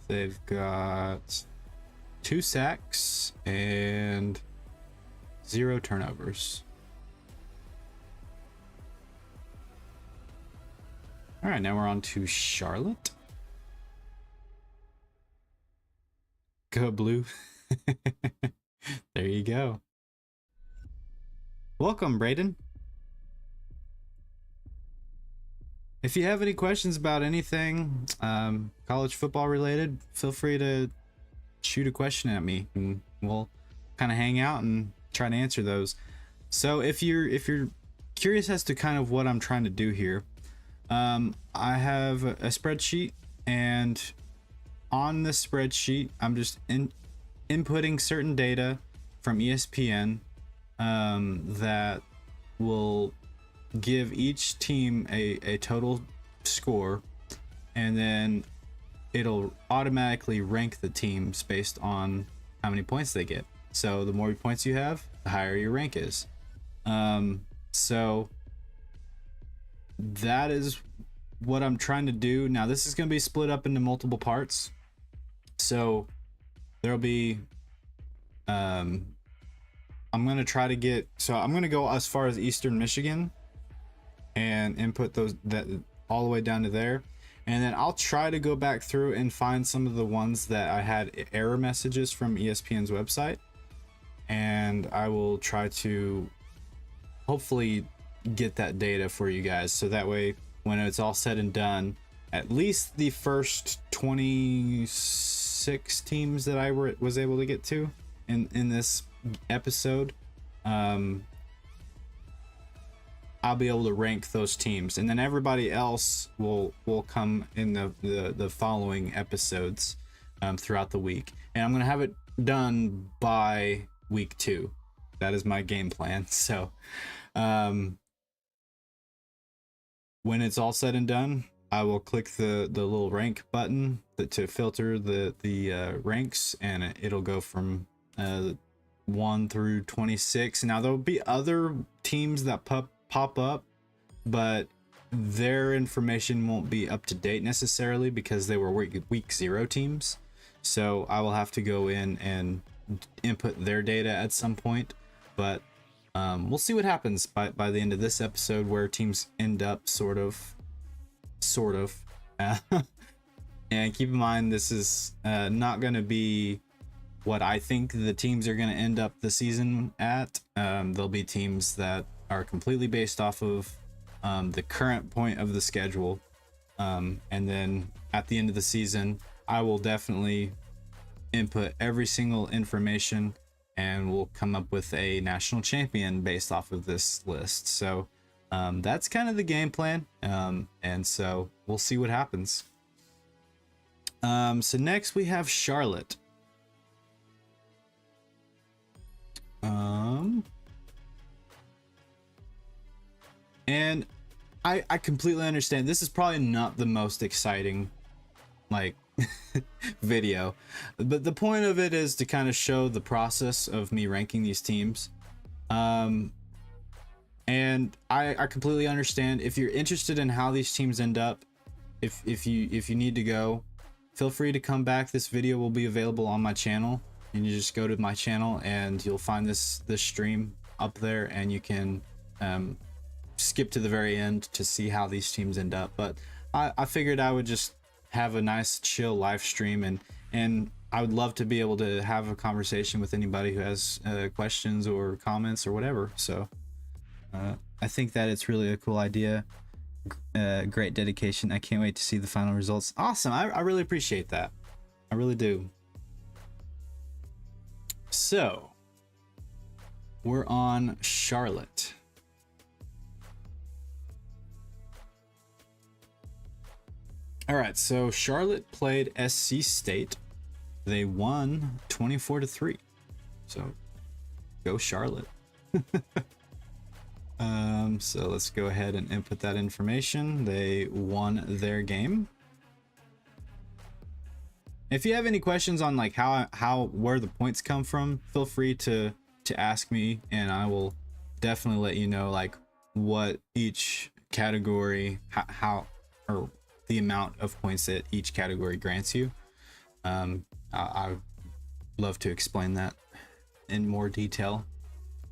They've got 2 sacks and 0 turnovers. All right, now we're on to Charlotte. Go Blue. There you go. Welcome, Braden. If you have any questions about anything college football related, feel free to shoot a question at me and we'll kind of hang out and try to answer those. So if you're curious as to kind of what I'm trying to do here, I have a spreadsheet, and on this spreadsheet I'm just inputting certain data from ESPN that will give each team a total score, and then it'll automatically rank the teams based on how many points they get. So the more points you have, the higher your rank is. So that is what I'm trying to do. Now this is going to be split up into multiple parts. So there'll be I'm going to try to get, so I'm going to go as far as Eastern Michigan and input those that all the way down to there, and then I'll try to go back through and find some of the ones that I had error messages from ESPN's website, and I will try to hopefully get that data for you guys, so that way when it's all said and done, at least the first 26 teams that I was able to get to in this episode, I'll be able to rank those teams, and then everybody else will come in the following episodes throughout the week, and I'm gonna have it done by week 2. That is my game plan. So when it's all said and done, I will click the little rank button to filter the ranks, and it'll go from 1 through 26. Now there'll be other teams that pop up, but their information won't be up to date necessarily because they were week 0 teams. So I will have to go in and input their data at some point, but we'll see what happens by the end of this episode, where teams end up sort of and keep in mind, this is not going to be what I think the teams are going to end up the season at. There'll be teams that are completely based off of the current point of the schedule, and then at the end of the season I will definitely input every single information, and we'll come up with a national champion based off of this list. So that's kind of the game plan, and so we'll see what happens. So next we have Charlotte. And I completely understand. This is probably not the most exciting, like, video, but the point of it is to kind of show the process of me ranking these teams. And I completely understand. If you're interested in how these teams end up, if you need to go, feel free to come back. This video will be available on my channel, and you just go to my channel and you'll find this stream up there, and you can skip to the very end to see how these teams end up. But I figured I would just have a nice chill live stream, and I would love to be able to have a conversation with anybody who has questions or comments or whatever. So I think that it's really a cool idea. Great dedication. I can't wait to see the final results. Awesome. I really appreciate that. I really do. So we're on Charlotte. All right, so Charlotte played SC State. They won 24-3. So go Charlotte. So let's go ahead and input that information. They won their game. If you have any questions on like where the points come from, feel free to ask me, and I will definitely let you know like what each category, how or the amount of points that each category grants you. I love to explain that in more detail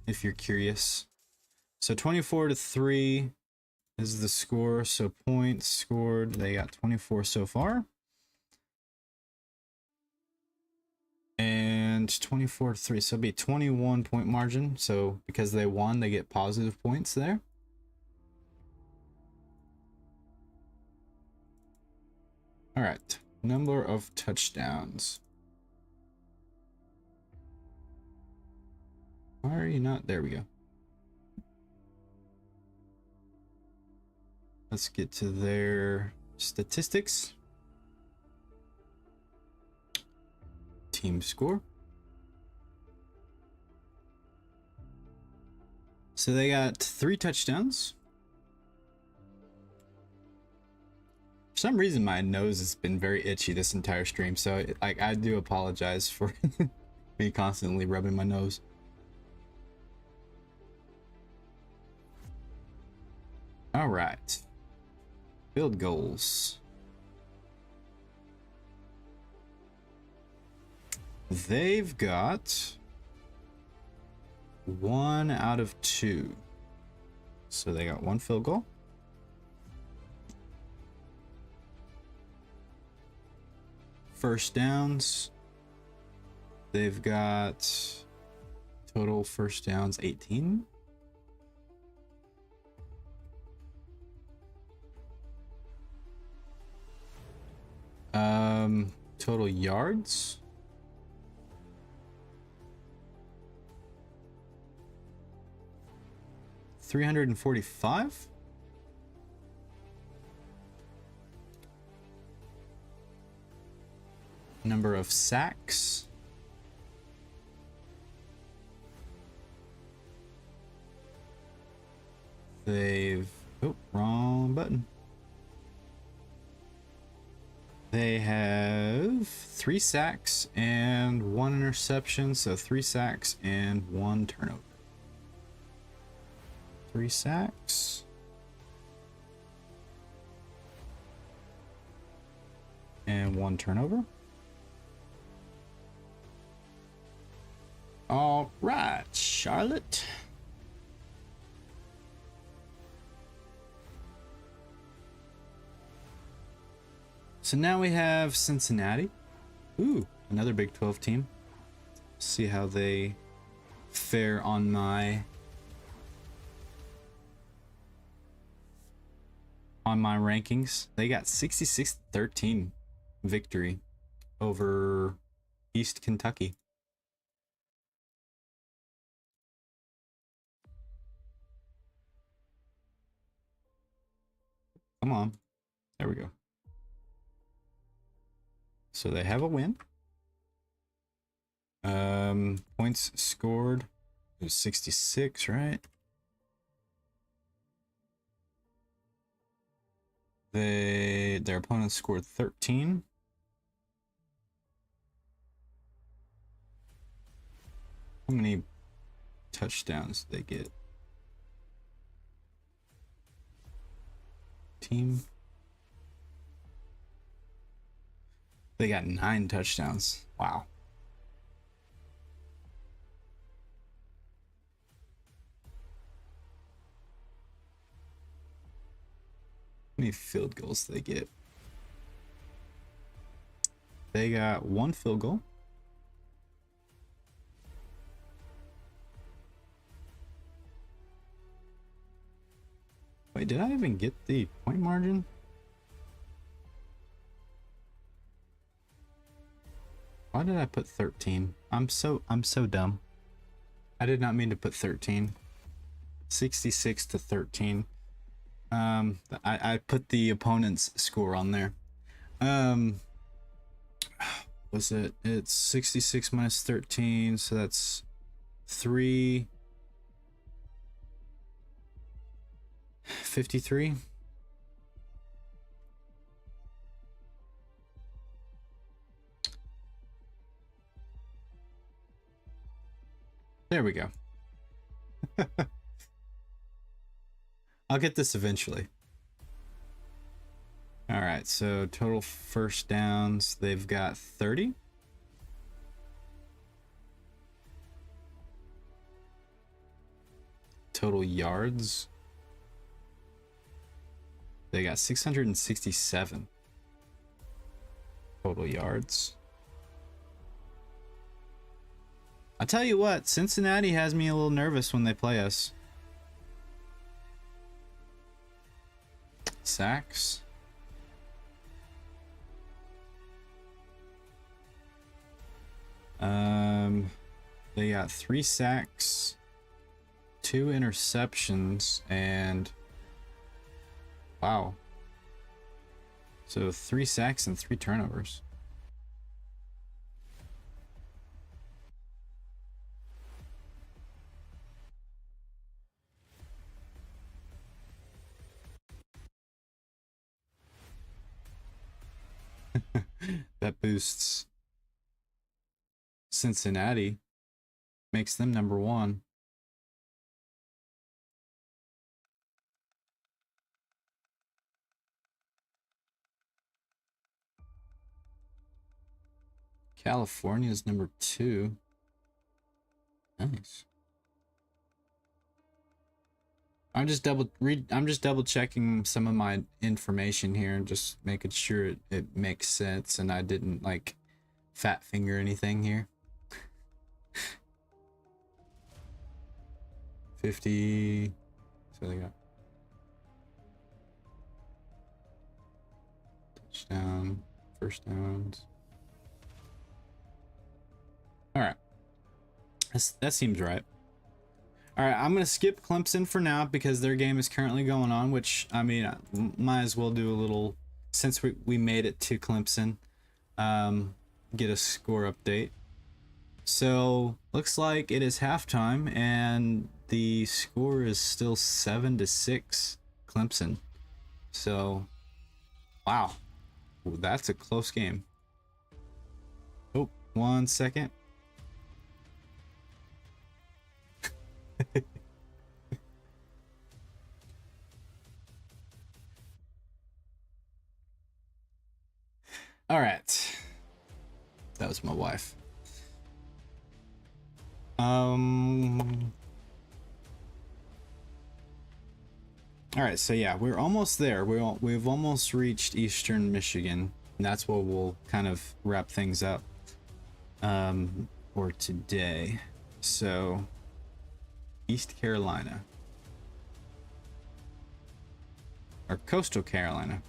if you're curious. So 24-3 is the score. So points scored, they got 24 so far. And 24-3, so it'll be 21 point margin. So because they won, they get positive points there. All right, number of touchdowns. Why are you not? There we go. Let's get to their statistics. Team score. So they got 3 touchdowns. For some reason, my nose has been very itchy this entire stream, so like I do apologize for me constantly rubbing my nose. All right. Field goals. They've got 1 out of 2. So they got 1 field goal. First downs. They've got total first downs 18. Total yards. $345. Number of sacks. They've... Oh, wrong button. They have 3 sacks and 1 interception, so 3 sacks and 1 turnover. 3 sacks. And 1 turnover. All right, Charlotte. So now we have Cincinnati. Ooh, another Big 12 team. See how they fare on my rankings. They got 66-13 victory over East Kentucky. Come on. There we go. So they have a win. Points scored. It was 66, right? Their opponents scored 13. How many touchdowns did they get? Team. They got 9 touchdowns. Wow. How many field goals did they get? They got 1 field goal. Wait, did I even get the point margin? Why did I put 13? I'm so dumb. I did not mean to put 13. 66 to 13. I put the opponent's score on there. Was it? It's 66 minus 13, so that's 353. There we go. I'll get this eventually. All right, so total first downs, they've got 30. Total yards, they got 667 total yards. I tell you what, Cincinnati has me a little nervous when they play us. Sacks. They got 3 sacks, 2 interceptions, and wow. So 3 sacks and 3 turnovers. That boosts Cincinnati, makes them number 1. California's number 2. Nice. I'm just double checking some of my information here and just making sure it makes sense and I didn't like fat finger anything here. 50. So they got touchdown, first downs. All right. That seems right. All right, I'm going to skip Clemson for now because their game is currently going on, which, I mean, I might as well do a little, since we made it to Clemson, get a score update. So, looks like it is halftime, and the score is still 7-6 Clemson. So, wow. Ooh, that's a close game. Oh, 1 second. All right. That was my wife. All right, so yeah, we're almost there. We've almost reached Eastern Michigan, and that's where we'll kind of wrap things up for today. So, East Carolina. Or Coastal Carolina.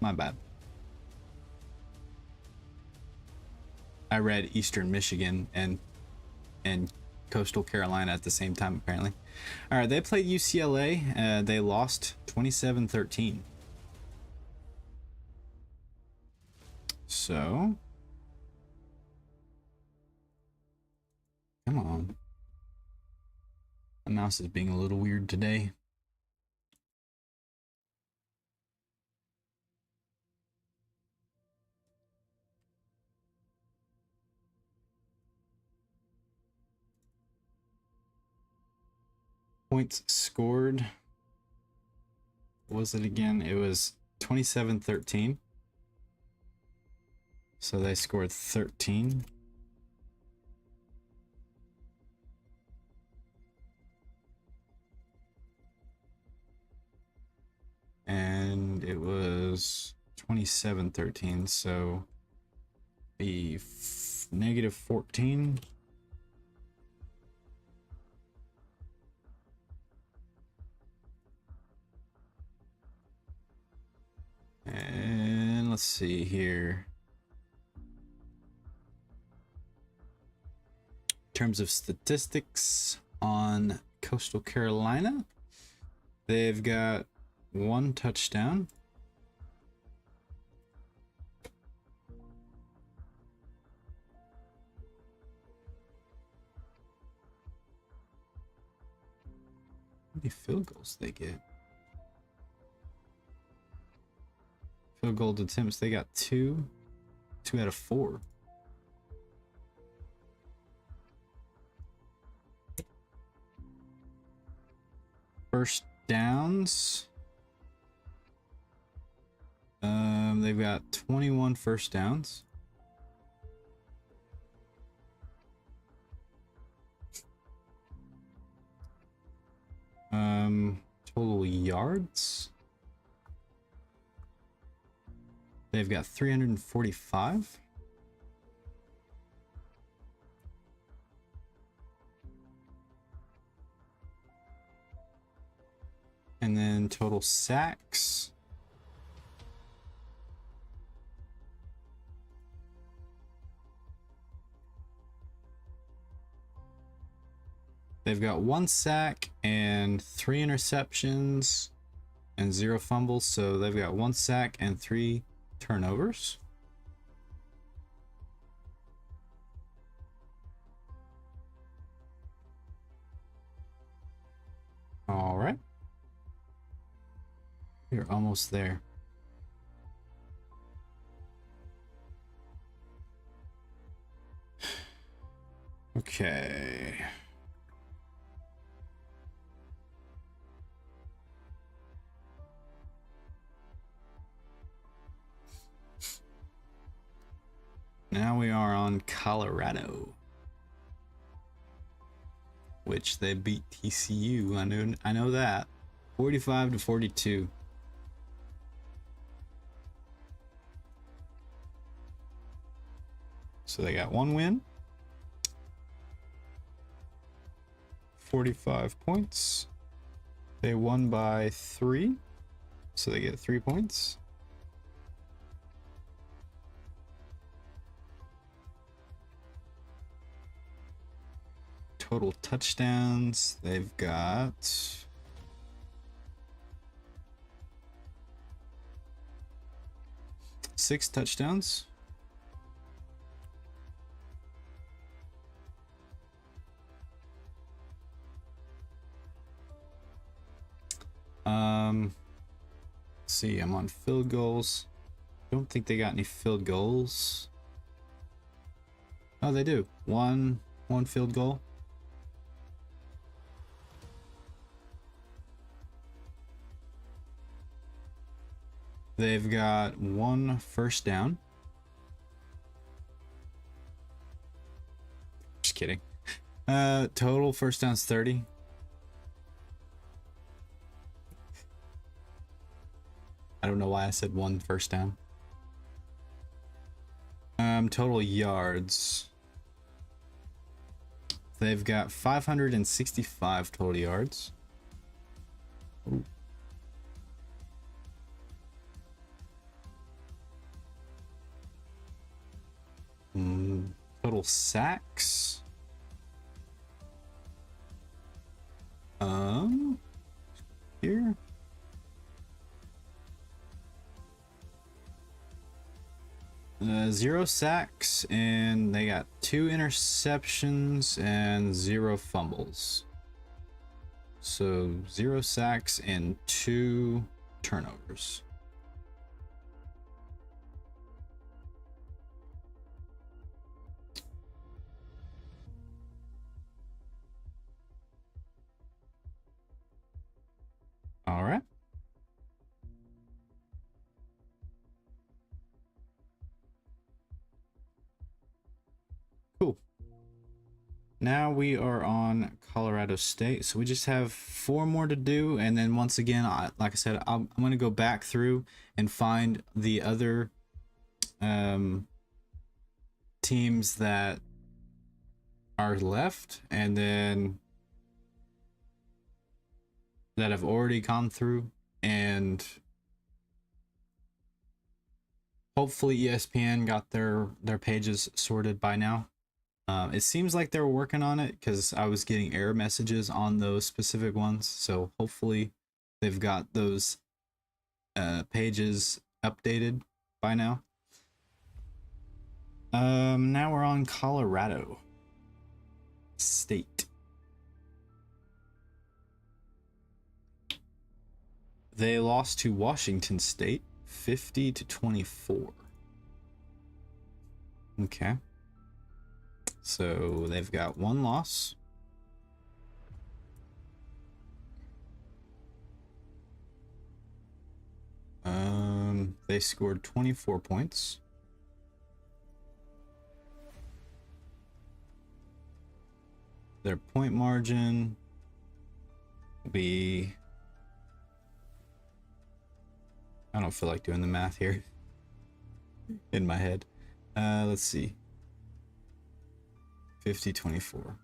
My bad. I read Eastern Michigan and Coastal Carolina at the same time, apparently. All right, they played UCLA. They lost 27-13. So, come on. mouse is being a little weird today. Points scored. What was it again? It was 27-13. So they scored 13. And it was 27-13, so be negative 14. And let's see here. In terms of statistics on Coastal Carolina, they've got 1 touchdown. How many field goals they get? Field goal attempts, they got 2 out of 4. First downs, they've got 21 first downs. Total yards, they've got 345. And then total sacks, they've got 1 sack and 3 interceptions and 0 fumbles, so they've got 1 sack and 3 turnovers. All right. You're almost there. Okay. Now we are on Colorado, which they beat TCU. I know that. 45-42. So they got 1 win, 45 points. They won by 3, so they get 3 points. Total touchdowns, they've got 6 touchdowns. Let's see, I'm on field goals. Don't think they got any field goals. Oh, they do. One field goal. They've got 1 first down. Just kidding. Total first down's 30. I don't know why I said 1 first down. Total yards. They've got 565 total yards. Ooh. Total sacks. Here. Zero sacks, and they got 2 interceptions and 0 fumbles. So 0 sacks and 2 turnovers. All right. Cool. Now we are on Colorado State. So we just have 4 more to do. And then once again, like I said, I'm going to go back through and find the other teams that are left and then that have already gone through, and hopefully ESPN got their pages sorted by now. It seems like they're working on it because I was getting error messages on those specific ones. So hopefully they've got those pages updated by now. Now we're on Colorado State. They lost to Washington State 50-24. Okay. So they've got 1 loss. They scored 24 points. Their point margin will be, I don't feel like doing the math here in my head. Let's see. 50-24.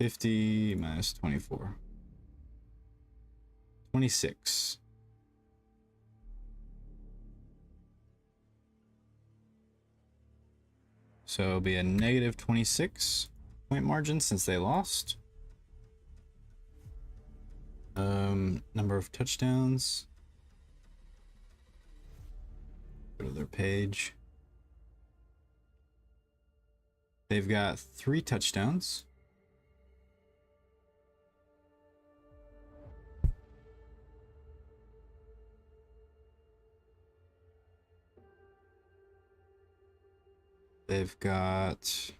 50 minus 24. 26. So it'll be a negative 26 point margin since they lost. Number of touchdowns. Go to their page. They've got 3 touchdowns. They've got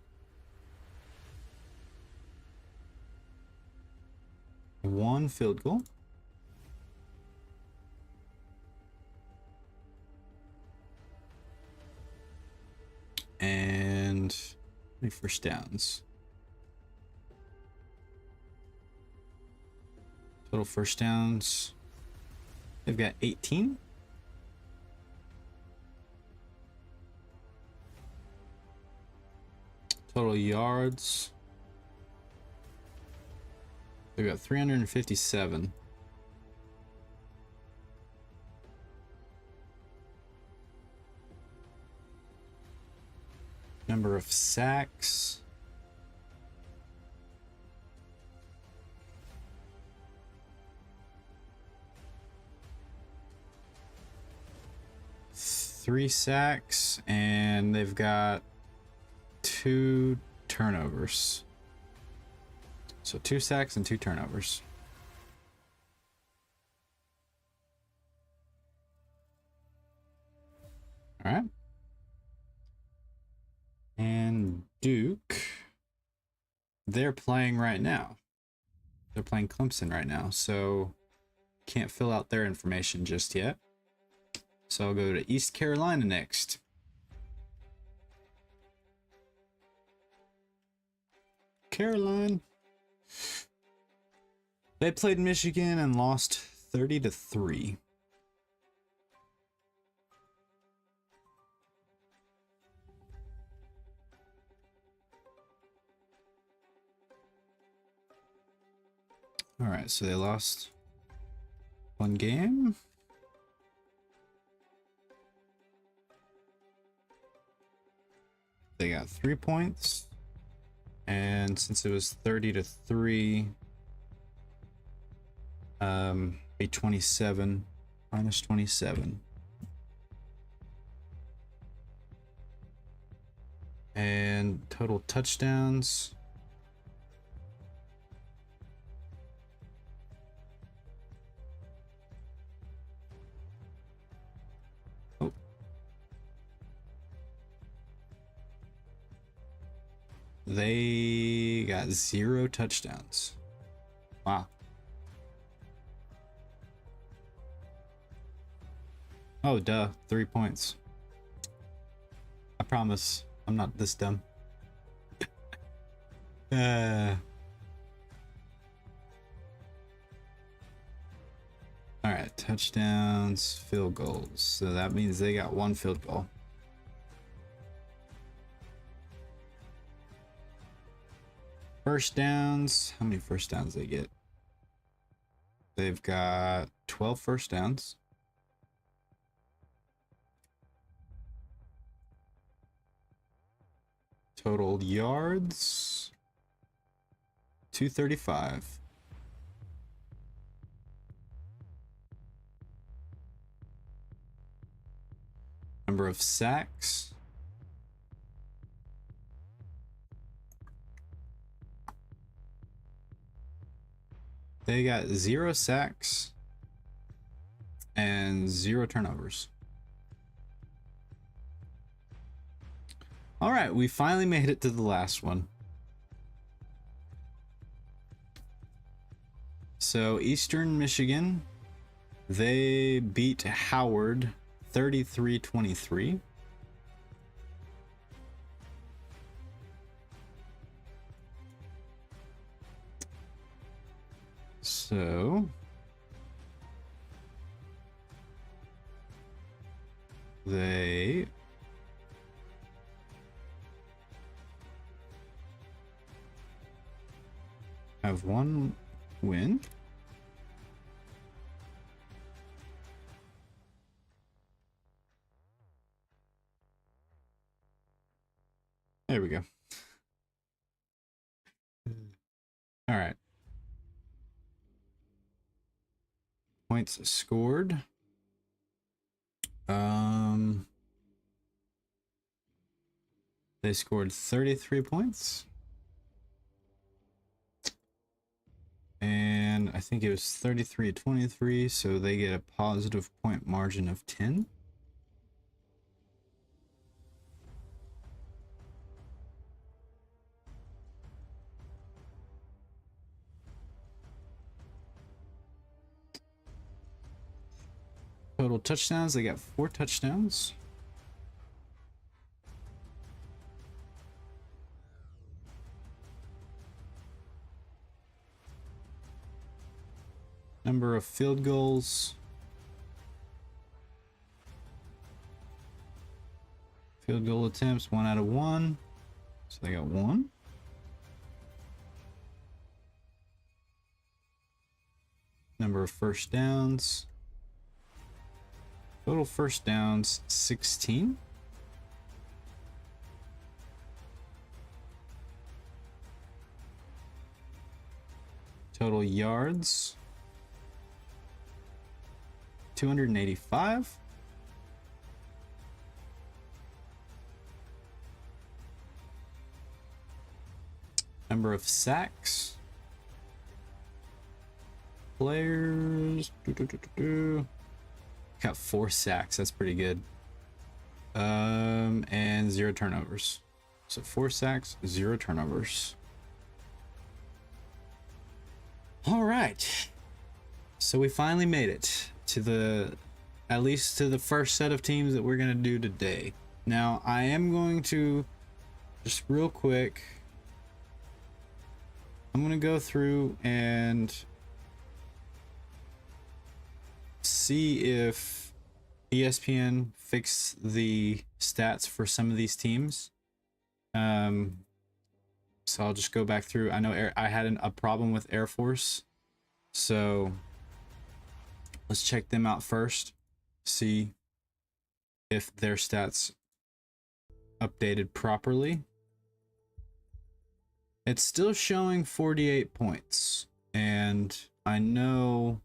1 field goal. And how many first downs? Total first downs. They've got 18. Total yards. They've got 357. Number of sacks. Three sacks, and they've got 2 turnovers. So 2 sacks and 2 turnovers. All right. And Duke, they're playing right now. They're playing Clemson right now, so can't fill out their information just yet. So I'll go to East Carolina next. Caroline. They played Michigan and lost 30-3. All right, so they lost 1 game. They got 3 points. And since it was 30-3, a 27 minus 27. And total touchdowns. They got 0 touchdowns. Wow. Oh, duh. 3 points. I promise I'm not this dumb. Alright, touchdowns, field goals. So that means they got 1 field goal. First downs. How many first downs they get? They've got 12 first downs. Total yards, 235. Number of sacks, they got 0 sacks and 0 turnovers. All right, we finally made it to the last one. So Eastern Michigan, they beat Howard 33-23. So they have 1 win. There we go. All right. Points scored. They scored 33 points. And I think it was 33-23, so they get a positive point margin of 10. Total touchdowns, they got 4 touchdowns. Number of field goals. Field goal attempts, 1 out of 1. So they got 1. Number of first downs. Total first downs, 16. Total yards, 285. Number of sacks. Players. Got 4 sacks. That's pretty good. And 0 turnovers. So 4 sacks, 0 turnovers. All right. So we finally made it to at least to the first set of teams that we're going to do today. Now, I am going to just real quick, I'm going to go through and see if ESPN fixed the stats for some of these teams. So I'll just go back through. I know I had a problem with Air Force, so let's check them out first, see if their stats updated properly. It's still showing 48 points, and I know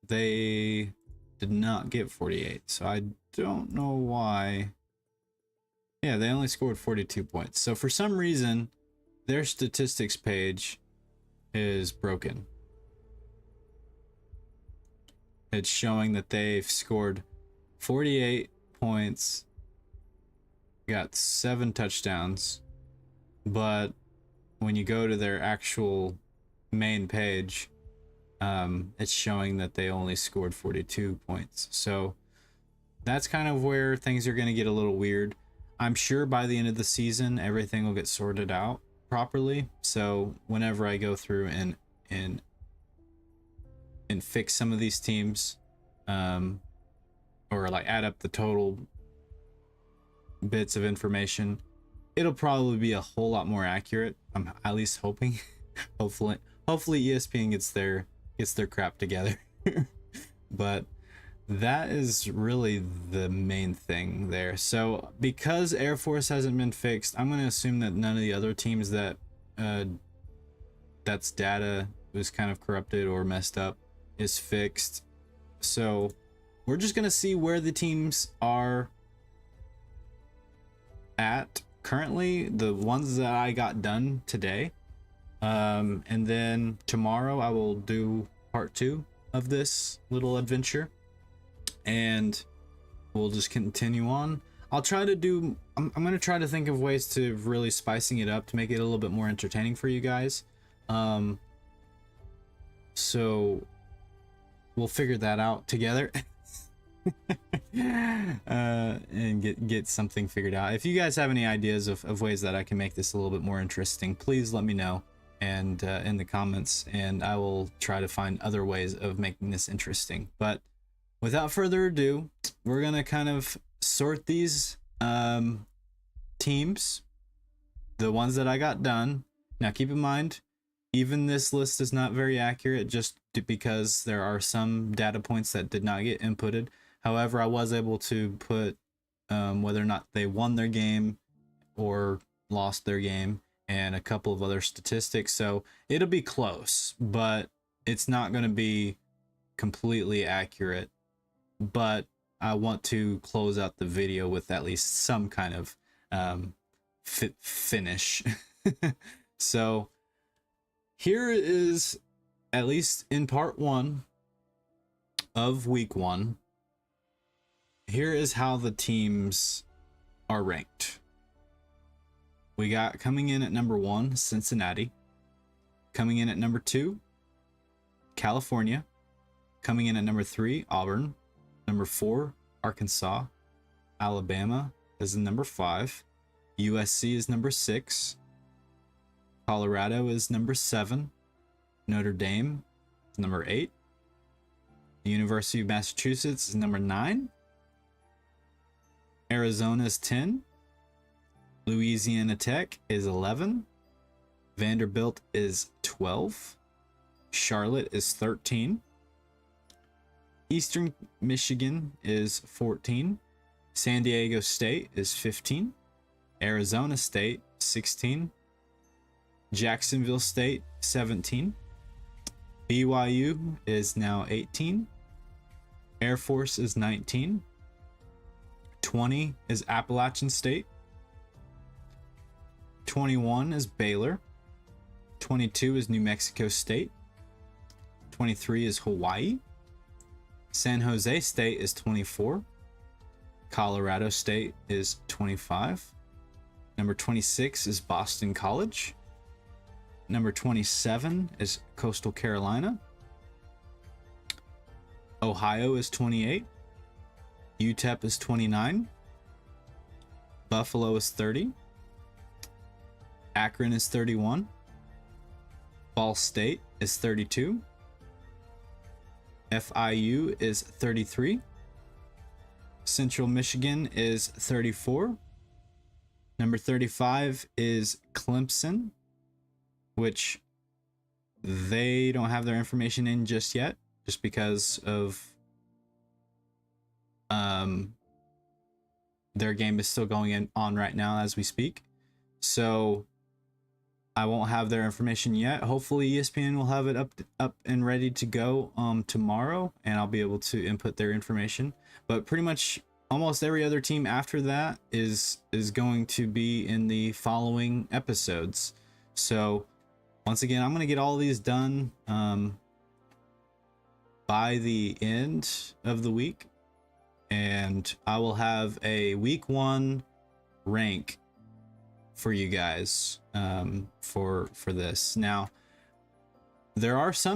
they did not get 48, so I don't know why. Yeah, they only scored 42 points. So for some reason, their statistics page is broken. It's showing that they've scored 48 points, got 7 touchdowns, but when you go to their actual main page, it's showing that they only scored 42 points. So that's kind of where things are going to get a little weird. I'm sure by the end of the season, everything will get sorted out properly. So whenever I go through and fix some of these teams, or like add up the total bits of information, it'll probably be a whole lot more accurate. I'm at least hoping. hopefully ESPN gets their crap together. But that is really the main thing there. So because Air Force hasn't been fixed, I'm going to assume that none of the other teams that that's data was kind of corrupted or messed up is fixed. So we're just going to see where the teams are at currently, the ones that I got done today. And then tomorrow I will do part 2 of this little adventure, and we'll just continue on. I'll try to do, I'm going to try to think of ways to really spicing it up to make it a little bit more entertaining for you guys. So we'll figure that out together. And get something figured out. If you guys have any ideas of ways that I can make this a little bit more interesting, please let me know, and in the comments, and I will try to find other ways of making this interesting. But without further ado, we're gonna kind of sort these teams, the ones that I got done. Now keep in mind, even this list is not very accurate, just because there are some data points that did not get inputted. However, I was able to put whether or not they won their game or lost their game, and a couple of other statistics. So it'll be close, but it's not going to be completely accurate. But I want to close out the video with at least some kind of finish. So here is, at least in part 1 of week 1, here is how the teams are ranked. We got coming in at number 1, Cincinnati. Coming in at number 2, California. Coming in at number 3, Auburn. Number 4, Arkansas. Alabama is number 5. USC is number 6. Colorado is number 7. Notre Dame is number 8. The University of Massachusetts is number 9. Arizona is 10. Louisiana Tech is 11. Vanderbilt is 12. Charlotte is 13. Eastern Michigan is 14. San Diego State is 15. Arizona State 16. Jacksonville State 17. BYU is now 18. Air Force is 19. 20 is Appalachian State. 21 is Baylor. 22 is New Mexico State. 23 is Hawaii. San Jose State is 24. Colorado State is 25. Number 26 is Boston College. Number 27 is Coastal Carolina. Ohio is 28. UTEP is 29. Buffalo is 30. Akron is 31. Ball State is 32. FIU is 33. Central Michigan is 34. Number 35 is Clemson, which they don't have their information in just yet, just because of their game is still going on right now as we speak. So I won't have their information yet. Hopefully ESPN will have it up and ready to go tomorrow, and I'll be able to input their information. But pretty much almost every other team after that is going to be in the following episodes. So once again, I'm going to get all these done by the end of the week, and I will have a week 1 rank for you guys for this. Now, there are some